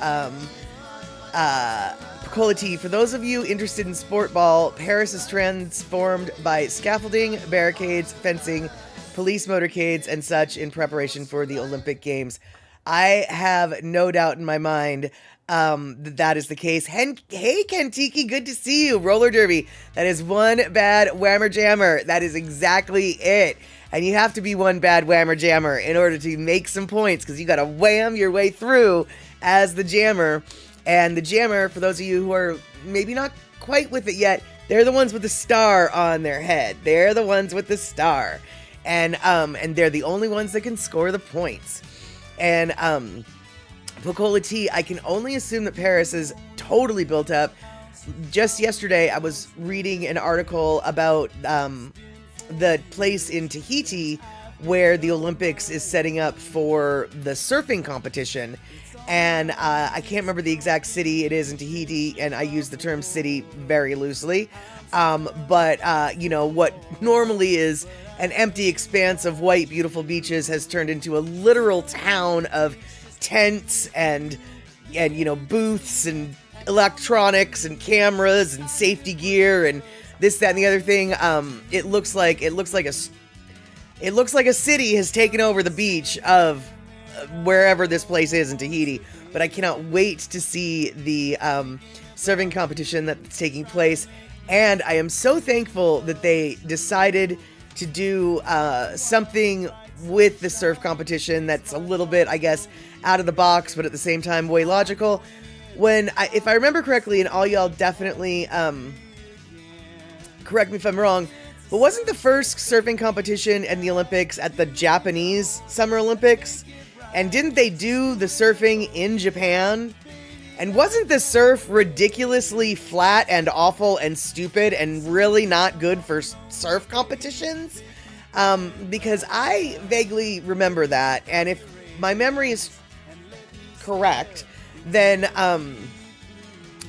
Cola T, for those of you interested in sportball, Paris is transformed by scaffolding, barricades, fencing, police motorcades, and such in preparation for the Olympic Games. I have no doubt in my mind that is the case. Hey, Kentiki, good to see you. Roller derby. That is one bad whammer jammer. That is exactly it. And you have to be one bad whammer jammer in order to make some points, because you got to wham your way through as the jammer. And the jammer, for those of you who are maybe not quite with it yet, they're the ones with the star on their head. They're the ones with the star. And they're the only ones that can score the points. And Pocola T, I can only assume that Paris is totally built up. Just yesterday, I was reading an article about the place in Tahiti where the Olympics is setting up for the surfing competition. And I can't remember the exact city it is in Tahiti, and I use the term city very loosely. But what normally is an empty expanse of white, beautiful beaches has turned into a literal town of tents and booths and electronics and cameras and safety gear and this, that, and the other thing. It looks like a city has taken over the beach of wherever this place is in Tahiti. But I cannot wait to see the surfing competition that's taking place. And I am so thankful that they decided to do something with the surf competition that's a little bit, I guess, out of the box, but at the same time way logical. if I remember correctly, and all y'all definitely correct me if I'm wrong, but wasn't the first surfing competition in the Olympics at the Japanese Summer Olympics? And didn't they do the surfing in Japan? And wasn't the surf ridiculously flat and awful and stupid and really not good for surf competitions? Because I vaguely remember that, and if my memory is correct, then I'm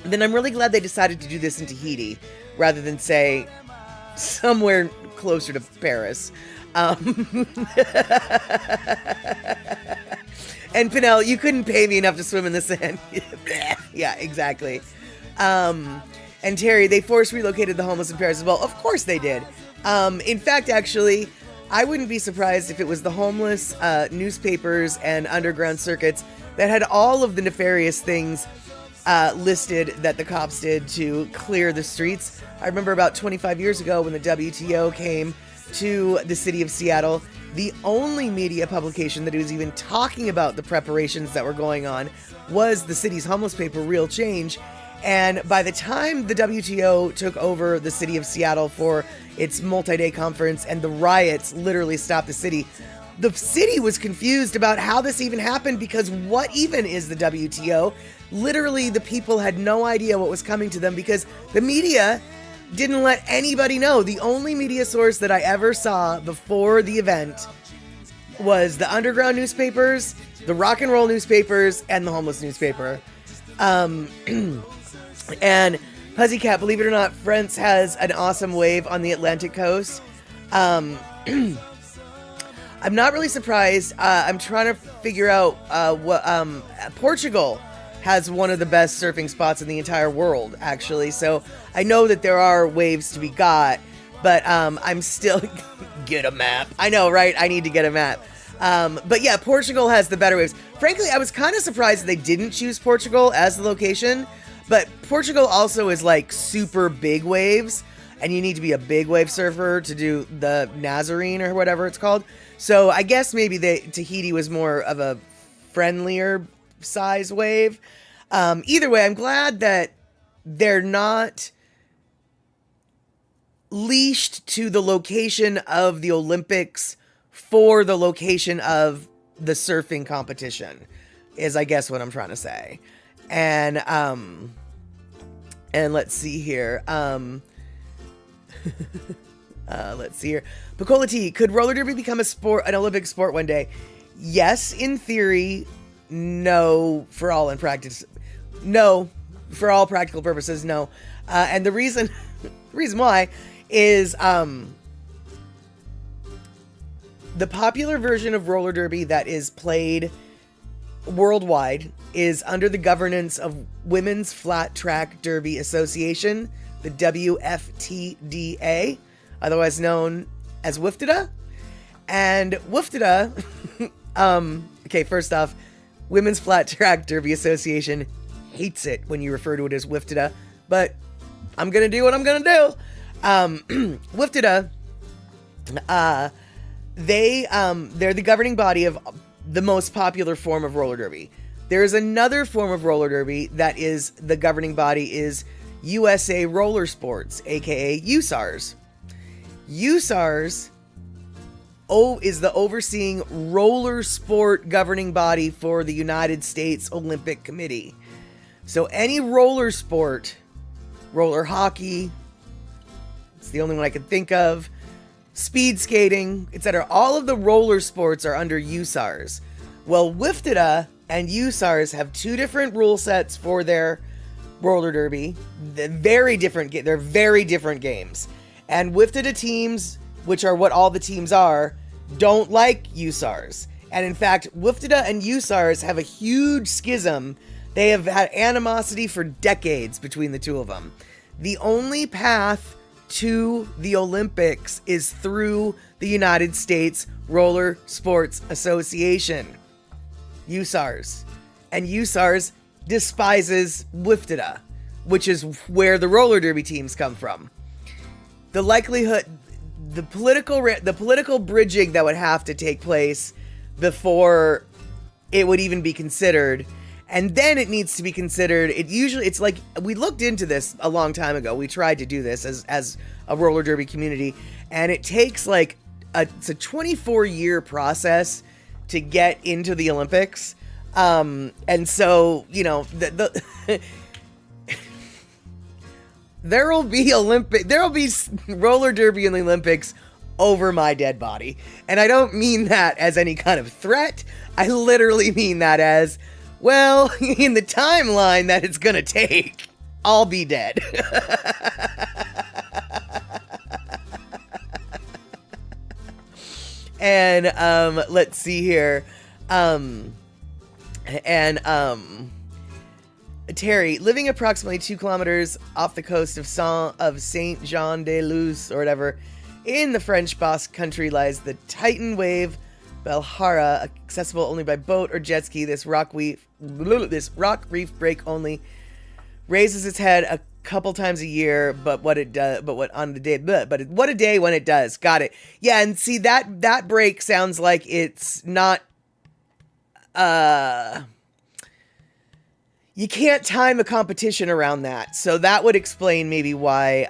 really glad they decided to do this in Tahiti rather than, say, somewhere closer to Paris. And Pinnell, you couldn't pay me enough to swim in the sand. Yeah, exactly. And Terry, they forced relocated the homeless in Paris as well. Of course they did. In fact, actually, I wouldn't be surprised if it was the homeless newspapers and underground circuits that had all of the nefarious things listed that the cops did to clear the streets. I remember about 25 years ago when the WTO came to the city of Seattle, the only media publication that was even talking about the preparations that were going on was the city's homeless paper, Real Change. And by the time the WTO took over the city of Seattle for its multi-day conference and the riots literally stopped the city was confused about how this even happened, because what even is the WTO? Literally, the people had no idea what was coming to them because the media didn't let anybody know. The only media source that I ever saw before the event was the underground newspapers, the rock and roll newspapers, and the homeless newspaper. And Pussycat, believe it or not, France has an awesome wave on the Atlantic coast. I'm not really surprised. I'm trying to figure out what Portugal has one of the best surfing spots in the entire world, actually. So I know that there are waves to be got, but I'm still get a map. I know, right? I need to get a map. But yeah, Portugal has the better waves. Frankly, I was kind of surprised they didn't choose Portugal as the location, but Portugal also is like super big waves, and you need to be a big wave surfer to do the Nazarene or whatever it's called. So I guess maybe Tahiti was more of a friendlier size wave. Either way, I'm glad that they're not leashed to the location of the Olympics for the location of the surfing competition, is I guess what I'm trying to say. And let's see here. Let's see here. Picola T, could roller derby become an Olympic sport one day? Yes, in theory. No, for all practical purposes, no. And the reason why is the popular version of roller derby that is played worldwide is under the governance of Women's Flat Track Derby Association, the WFTDA, otherwise known as WFTDA. And WFTDA, okay, first off, Women's Flat Track Derby Association hates it when you refer to it as WFTDA, but I'm going to do what I'm going to do. WFTDA, they're the governing body of the most popular form of roller derby. There is another form of roller derby that is the governing body is USA Roller Sports, aka USARS. USARS is the overseeing roller sport governing body for the United States Olympic Committee. So any roller sport, roller hockey, it's the only one I can think of, speed skating, etc. All of the roller sports are under USARS. Well, WFTDA and USARS have two different rule sets for their roller derby. They're very different games. And WFTDA teams, which are what all the teams are, don't like USARS. And in fact, WFTDA and USARS have a huge schism. They have had animosity for decades between the two of them. The only path to the Olympics is through the United States Roller Sports Association, USARS. And USARS despises WFTDA, which is where the roller derby teams come from. The likelihood, the political bridging that would have to take place before it would even be considered, And then it needs to be considered. It's like, we looked into this a long time ago. We tried to do this as a roller derby community, and it takes like it's a 24-year process to get into the Olympics. And so, you know, there'll be roller derby in the Olympics over my dead body. And I don't mean that as any kind of threat. I literally mean that as, well, in the timeline that it's gonna take, I'll be dead. And let's see here. Terry, living approximately 2 kilometers off the coast of Saint-Jean-de-Luz or whatever, in the French Basque country lies the Titan Wave Belhara, accessible only by boat or jet ski. This rock reef break only raises its head a couple times a year, but what a day when it does. Got it. Yeah, and see that break sounds like it's not you can't time a competition around that. So that would explain maybe why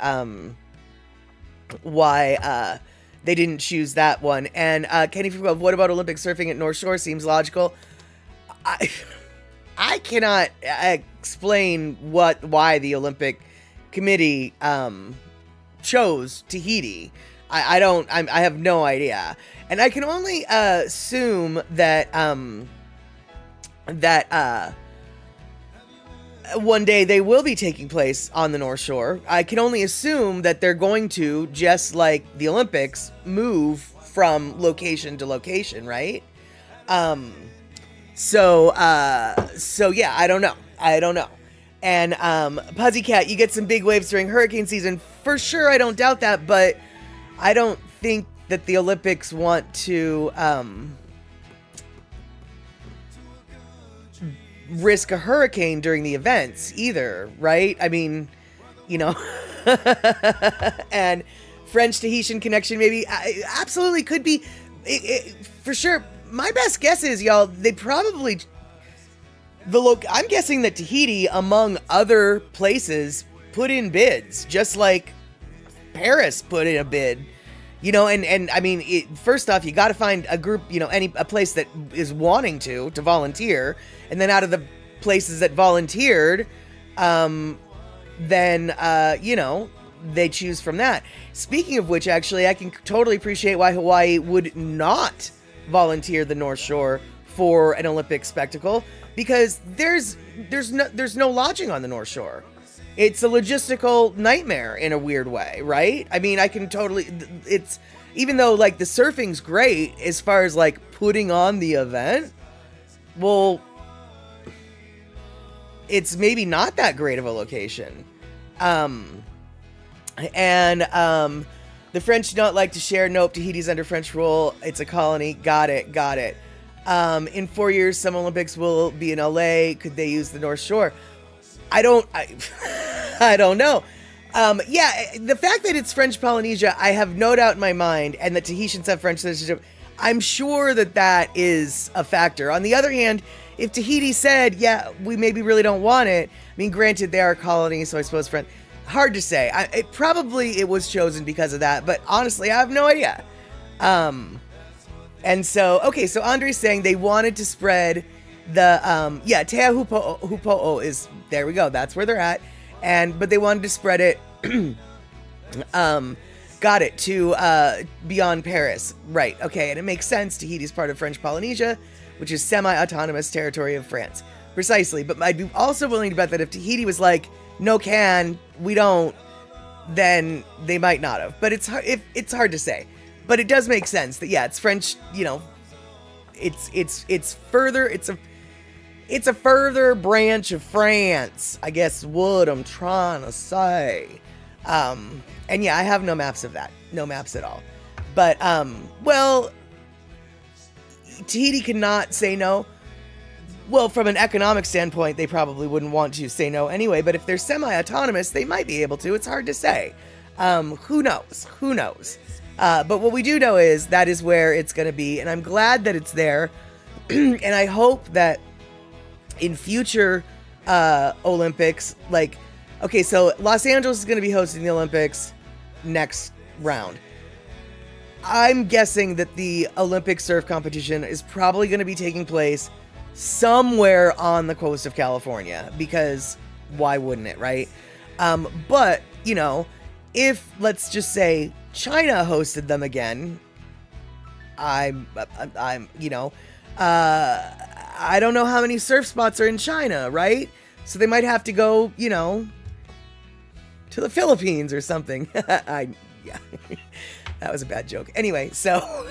they didn't choose that one. And Kenny, what about Olympic surfing at North Shore? Seems logical. I cannot explain why the Olympic Committee chose Tahiti. I have no idea, and I can only assume that one day they will be taking place on the North Shore. I can only assume that they're going to, just like the Olympics, move from location to location, right? So yeah, I don't know. And Puzzycat, you get some big waves during hurricane season. For sure, I don't doubt that, but I don't think that the Olympics want to risk a hurricane during the events either, right? I mean, you know, and French-Tahitian connection maybe absolutely could be, for sure. My best guess is, y'all, they probably, I'm guessing that Tahiti, among other places, put in bids, just like Paris put in a bid, you know, and I mean, first off, you got to find a group, you know, a place that is wanting to volunteer, and then out of the places that volunteered, then, you know, they choose from that. Speaking of which, actually, I can totally appreciate why Hawaii would not volunteer the North Shore for an Olympic spectacle, because there's no lodging on the North Shore. It's a logistical nightmare in a weird way, right? I mean, I can totally, it's, even though like the surfing's great as far as like putting on the event, well, it's maybe not that great of a location. The French do not like to share. Nope, Tahiti's under French rule. It's a colony. Got it. In 4 years, some Olympics will be in LA. Could they use the North Shore? I don't know. Yeah, the fact that it's French Polynesia, I have no doubt in my mind, and that Tahitians have French citizenship, I'm sure that is a factor. On the other hand, if Tahiti said, yeah, we maybe really don't want it, I mean, granted, they are a colony, so I suppose French, hard to say. It was chosen because of that, but honestly, I have no idea. And so, okay, so Andre's saying they wanted to spread the, Te Hupo'o is, there we go, that's where they're at, but they wanted to spread it, got it, to beyond Paris, right, okay, and it makes sense. Tahiti's part of French Polynesia, which is semi-autonomous territory of France, precisely, but I'd be also willing to bet that if Tahiti was like, no we don't, then they might not have, but it's hard to say, but it does make sense that, yeah, it's French, you know, it's further, it's a further branch of France, I guess what I'm trying to say. And yeah, I have no maps of that. No maps at all. But, well, Tahiti cannot say no. Well, from an economic standpoint, they probably wouldn't want to say no anyway, but if they're semi-autonomous, they might be able to. It's hard to say. Who knows? But what we do know is that is where it's going to be, and I'm glad that it's there. And I hope that in future Olympics, like, okay, so Los Angeles is going to be hosting the Olympics next round. I'm guessing that the Olympic surf competition is probably going to be taking place somewhere on the coast of California, because why wouldn't it, right? But, you know, if, let's just say, China hosted them again, I'm you know, I don't know how many surf spots are in China, right? So they might have to go, you know, to the Philippines or something. Yeah, that was a bad joke. Anyway, so,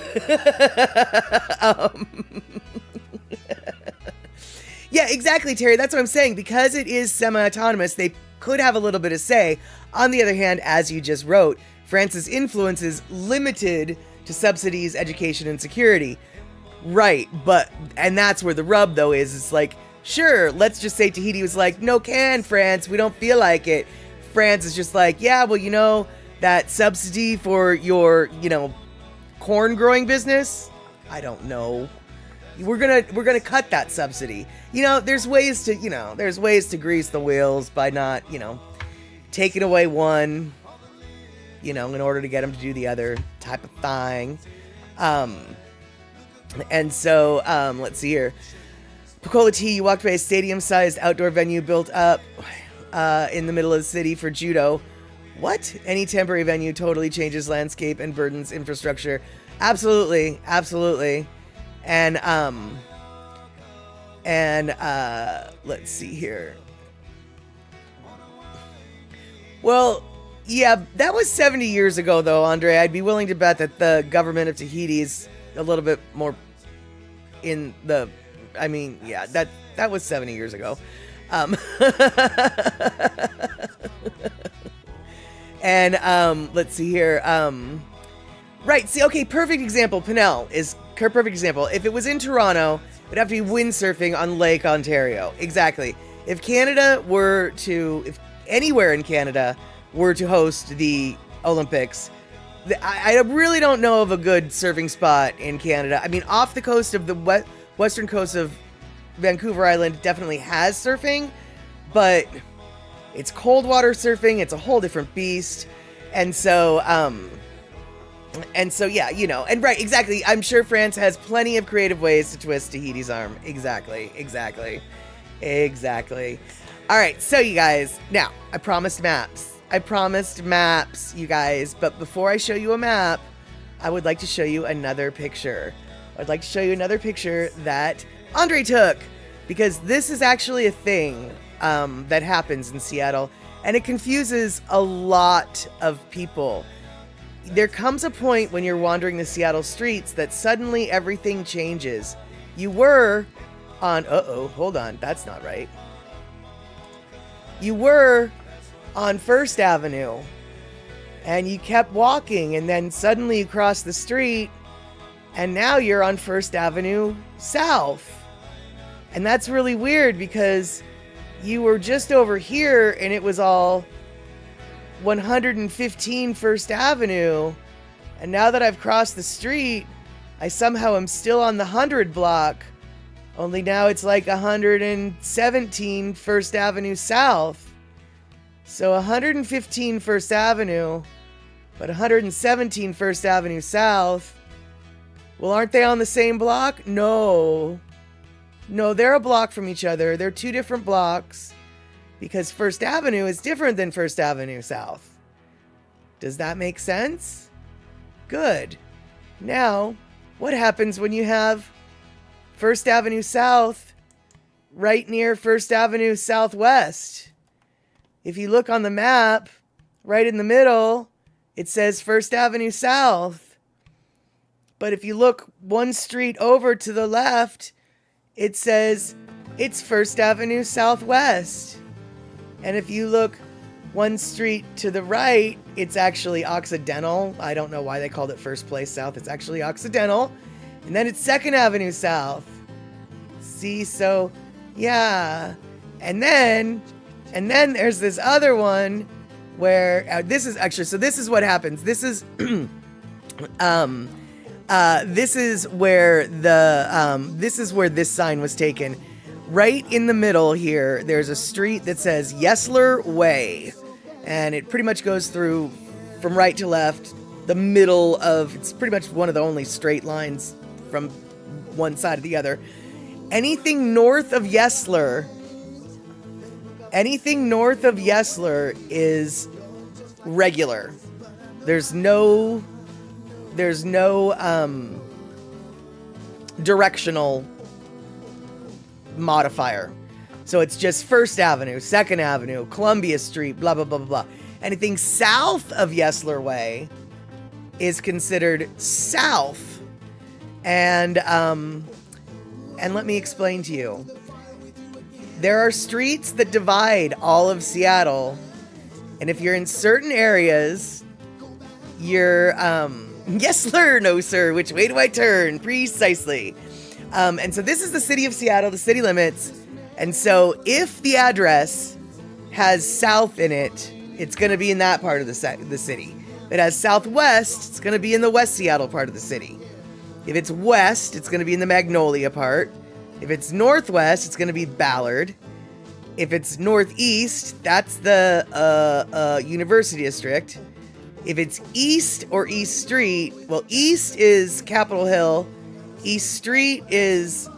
yeah, exactly, Terry. That's what I'm saying. Because it is semi-autonomous, they could have a little bit of say. On the other hand, as you just wrote, France's influence is limited to subsidies, education, and security. Right, and that's where the rub, though, is. It's like, sure, let's just say Tahiti was like, no can, France, we don't feel like it. France is just like, yeah, well, you know, that subsidy for your, you know, corn growing business, I don't know. We're gonna cut that subsidy. You know, there's ways to grease the wheels by not, you know, taking away one, you know, in order to get them to do the other type of thing. And so, let's see here. Pecola T, you walked by a stadium-sized outdoor venue built up in the middle of the city for judo. What? Any temporary venue totally changes landscape and burdens infrastructure. Absolutely, absolutely. And let's see here. Well, yeah, that was 70 years ago, though, Andre. I'd be willing to bet that the government of Tahiti is a little bit more in the... I mean, yeah, that was 70 years ago. And let's see here. Right, see, okay, perfect example. Pinell is perfect example. If it was in Toronto, it would have to be windsurfing on Lake Ontario. Exactly. If anywhere in Canada were to host the Olympics, I really don't know of a good surfing spot in Canada. I mean, off the coast of the western coast of Vancouver Island definitely has surfing, but it's cold water surfing. It's a whole different beast. And so, yeah, you know, and right, exactly. I'm sure France has plenty of creative ways to twist Tahiti's arm. Exactly. All right, so you guys, now, I promised maps, you guys, but before I show you a map, I would like to show you another picture. I'd like to show you another picture that Andre took, because this is actually a thing that happens in Seattle, and it confuses a lot of people. There comes a point when you're wandering the Seattle streets that suddenly everything changes. You were on, hold on, that's not right. You were on First Avenue, and you kept walking, and then suddenly you crossed the street, and now you're on First Avenue South. And that's really weird, because you were just over here, and it was all 115 First Avenue, and now that I've crossed the street, I somehow am still on the 100 block, only now it's like 117 First Avenue South. So 115 First Avenue, but 117 First Avenue South. Well, aren't they on the same block? No, they're a block from each other. They're two different blocks, because First Avenue is different than First Avenue South. Does that make sense? Good. Now, what happens when you have First Avenue South right near First Avenue Southwest? If you look on the map, right in the middle, it says First Avenue South. But if you look one street over to the left, it says it's First Avenue Southwest. And if you look one street to the right, it's actually Occidental. I don't know why they called it First Place South. It's actually Occidental. And then it's Second Avenue South. See, so, yeah. And then there's this other one where, this is actually, so this is what happens. This is, this is where this sign was taken. right in the middle here, there's a street that says Yesler Way. And it pretty much goes through from right to left, the middle of, it's pretty much one of the only straight lines from one side to the other. Anything north of Yesler is regular. There's no directional modifier. So it's just 1st Avenue, 2nd Avenue, Columbia Street, blah, blah, blah, blah, blah. Anything south of Yesler Way is considered south. And let me explain to you. There are streets that divide all of Seattle. And if you're in certain areas, you're, Yesler, no sir, which way do I turn? Precisely. And so this is the city of Seattle, the city limits. And so if the address has south in it, it's going to be in that part of the city. If it has southwest, it's going to be in the West Seattle part of the city. If it's west, it's going to be in the Magnolia part. If it's northwest, it's going to be Ballard. If it's northeast, that's the University District. If it's east or East Street, well, east is Capitol Hill. East Street is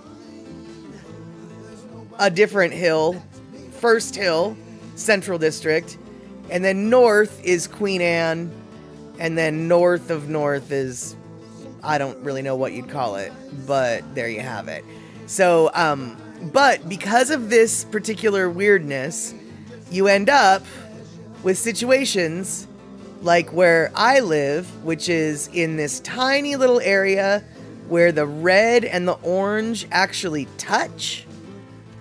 a different hill, First Hill, Central District. And then north is Queen Anne. And then north of north is, I don't really know what you'd call it, but there you have it. So, but because of this particular weirdness, you end up with situations like where I live, which is in this tiny little area where the red and the orange actually touch.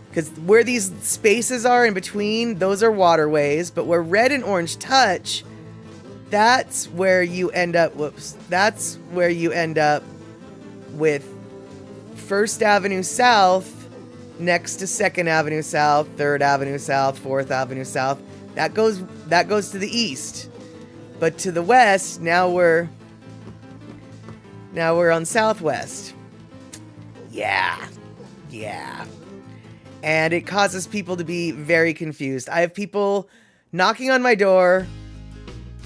Because where these spaces are in between, those are waterways, but where red and orange touch, that's where you end up, that's where you end up with 1st Avenue South next to 2nd Avenue South, 3rd Avenue South, 4th Avenue South. That goes to the east. But to the west, now we're on Southwest. Yeah. And it causes people to be very confused. I have people knocking on my door,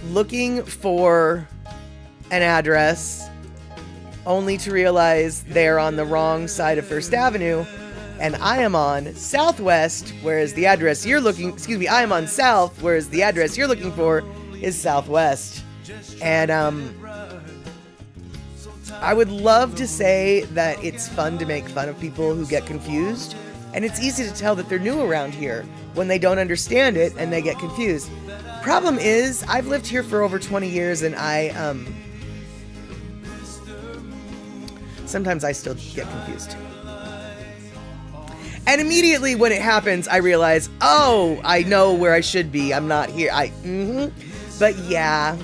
looking for an address, only to realize they're on the wrong side of 1st Avenue, and I am on Southwest, whereas the address you're looking, I am on South, whereas the address you're looking for is Southwest. And I would love to say that it's fun to make fun of people who get confused, and it's easy to tell that they're new around here when they don't understand it and they get confused. Problem is, I've lived here for over 20 years, and sometimes I still get confused. And immediately when it happens, I realize, oh, I know where I should be. I'm not here. But yeah.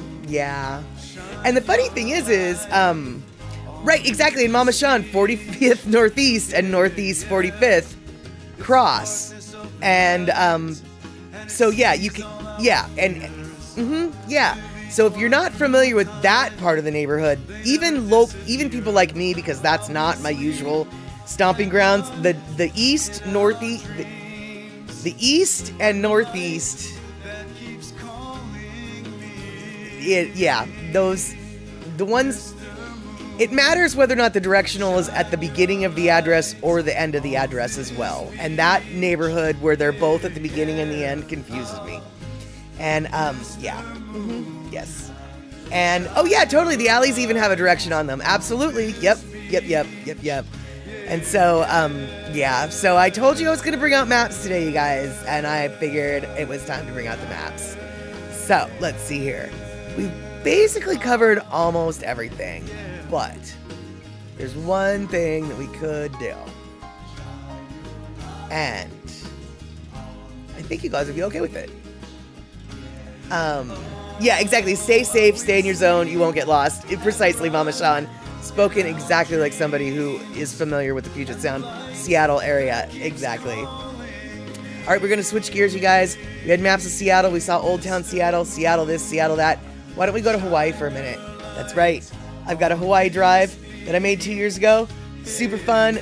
And the funny thing is, right, exactly, in Mama Sean, 45th Northeast and Northeast 45th cross. And, so yeah, you can, yeah, yeah. So if you're not familiar with that part of the neighborhood, even people like me, because that's not my usual stomping grounds, the east, northeast, the east and northeast, the ones, it matters whether or not the directional is at the beginning of the address or the end of the address as well. And that neighborhood where they're both at the beginning and the end confuses me. And, yes. And, oh yeah, totally, the alleys even have a direction on them. Absolutely, yep. And so, yeah, so I told you I was going to bring out maps today, you guys, and I figured it was time to bring out the maps. So, let's see here. We've basically covered almost everything, but there's one thing that we could do. And I think you guys would be okay with it. Yeah, exactly. Stay safe, stay in your zone, you won't get lost. Precisely, Mama Sean. Spoken exactly like somebody who is familiar with the Puget Sound, Seattle area. Exactly. All right, we're going to switch gears, you guys. We had maps of Seattle. We saw Old Town Seattle, Seattle this, Seattle that. Why don't we go to Hawaii for a minute? That's right. I've got a Hawaii drive that I made 2 years ago. Super fun.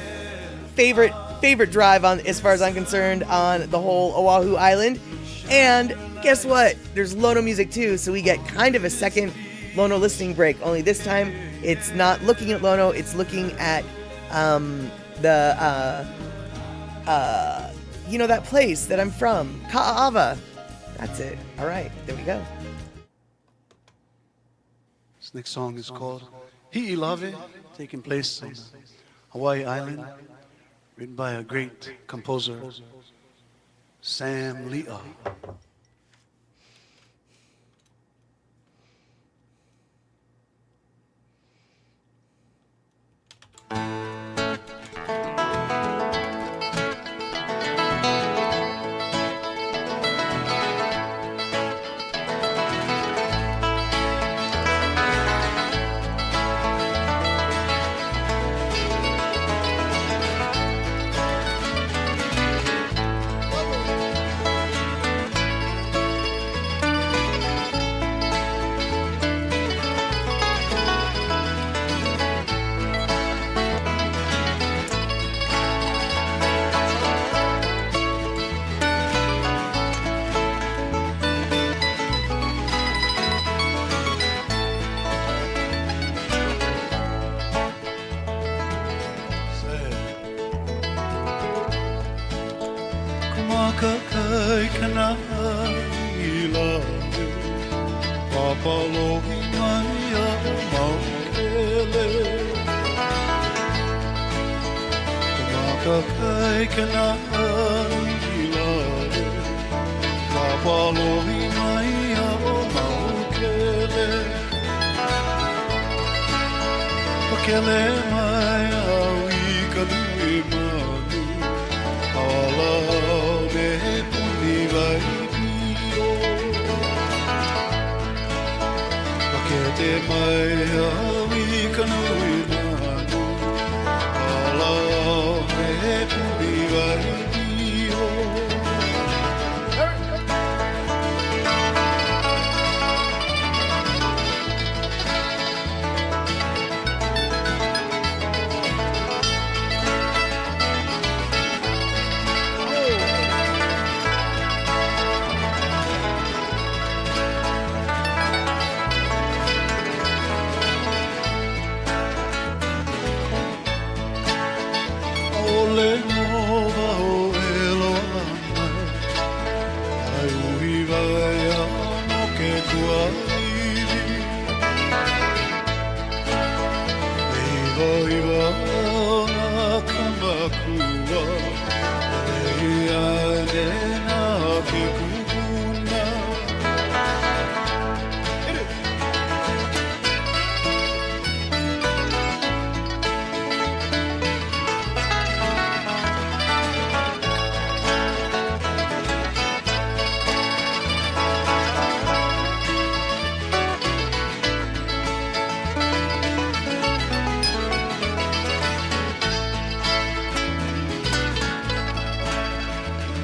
Favorite favorite drive on, as far as I'm concerned, on the whole Oahu Island. And guess what? There's Lono music too, so we get kind of a second Lono listening break. Only this time, it's not looking at Lono; it's looking at that place that I'm from, Ka'ava. That's it. All right, there we go. This next song is called Hi'ilave, taking place on Hawaii Island, written by a great composer, Sam Leah.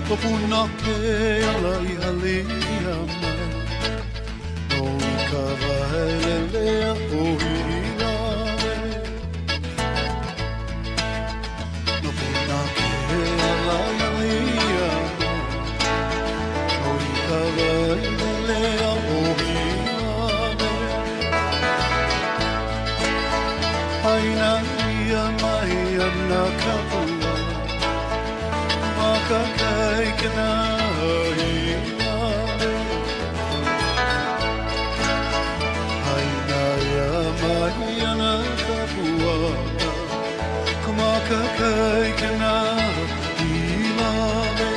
Kopuna ke ala I halia mai No I ka wahelelea o hilawe No puna ke ala I halia mai No I ka wahelelea o hilawe Haina ia mai ana ka pula Makakai kana hilawe Haina ia mai ana ka pula Makakai kana hilawe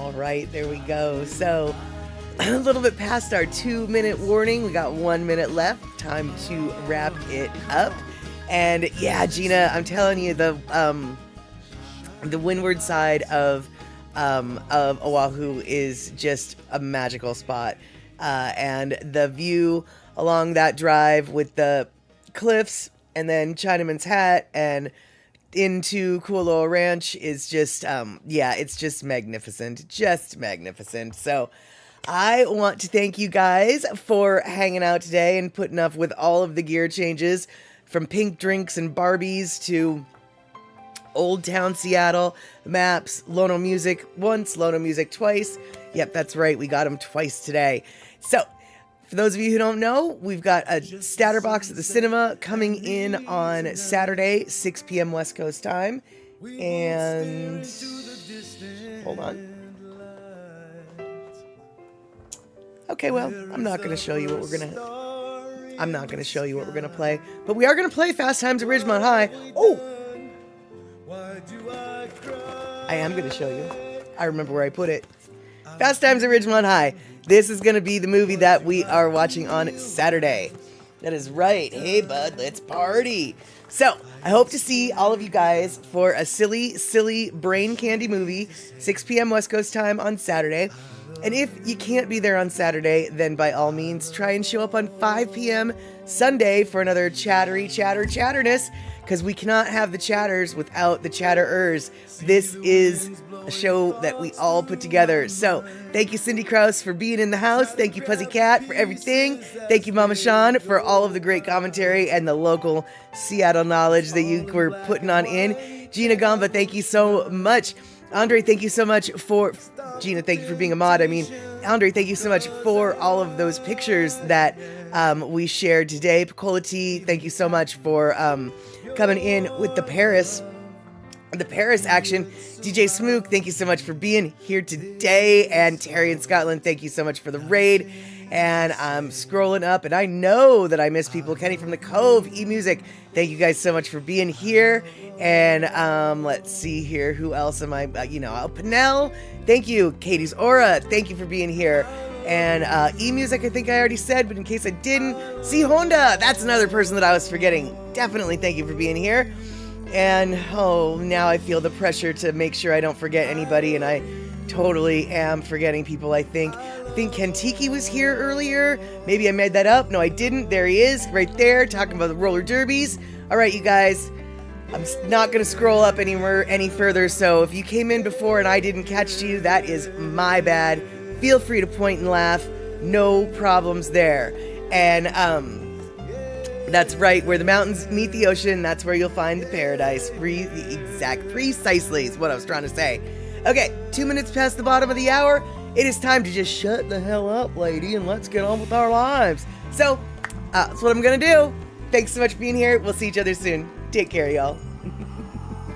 All right, there we go. So a little bit past our 2-minute warning. We got 1 minute left. Time to wrap it up. And yeah, Gina, I'm telling you, the windward side of Oahu is just a magical spot. And the view along that drive with the cliffs and then Chinaman's Hat and into Kualoa Ranch is just, it's just magnificent. Just magnificent. So I want to thank you guys for hanging out today and putting up with all of the gear changes, from pink drinks and Barbies to Old Town Seattle, maps, Lono music once, Lono music twice. Yep, that's right. We got them twice today. So for those of you who don't know, we've got a starter box at the cinema coming in on Saturday, 6 p.m. West Coast time. And hold on. Okay, well, I'm not going to show you what we're going to play, but we are going to play Fast Times at Ridgemont High. Oh, I am going to show you. I remember where I put it. Fast Times at Ridgemont High. This is going to be the movie that we are watching on Saturday. That is right. Hey, bud, let's party. So, I hope to see all of you guys for a silly, silly brain candy movie, 6 p.m. West Coast time on Saturday. And if you can't be there on Saturday, then by all means, try and show up on 5 p.m. Sunday for another chatterness, because we cannot have the chatters without the chatterers. This is a show that we all put together. So thank you, Cindy Krause, for being in the house. Thank you, Puzzy Cat, for everything. Thank you, Mama Sean, for all of the great commentary and the local Seattle knowledge that you were putting on in. Gina Gamba, thank you so much. Andre, thank you so much for... Gina, thank you for being a mod. Andre, thank you so much for all of those pictures that we shared today. Picola T, thank you so much for coming in with the Paris action. DJ Smook, thank you so much for being here today. And Terry in Scotland, thank you so much for the raid. And I'm scrolling up, and I know that I miss people. Kenny from the Cove, eMusic, thank you guys so much for being here. And let's see here, who else am I? Pinnell, thank you. Katie's Aura, thank you for being here. And eMusic, I think I already said, but in case I didn't, C Honda, that's another person that I was forgetting. Definitely thank you for being here. And now I feel the pressure to make sure I don't forget anybody, and I totally am forgetting people. I think Kentiki was here earlier. Maybe I made that up. No, I didn't. There he is, right there, talking about the roller derbies. All right, you guys, I'm not going to scroll up any further, so if you came in before and I didn't catch you, that is my bad. Feel free to point and laugh. No problems there. And that's right, where the mountains meet the ocean, that's where you'll find the paradise. Precisely is what I was trying to say. Okay, 2 minutes past the bottom of the hour. It is time to just shut the hell up, lady, and let's get on with our lives. So, that's what I'm going to do. Thanks so much for being here. We'll see each other soon. Take care, y'all.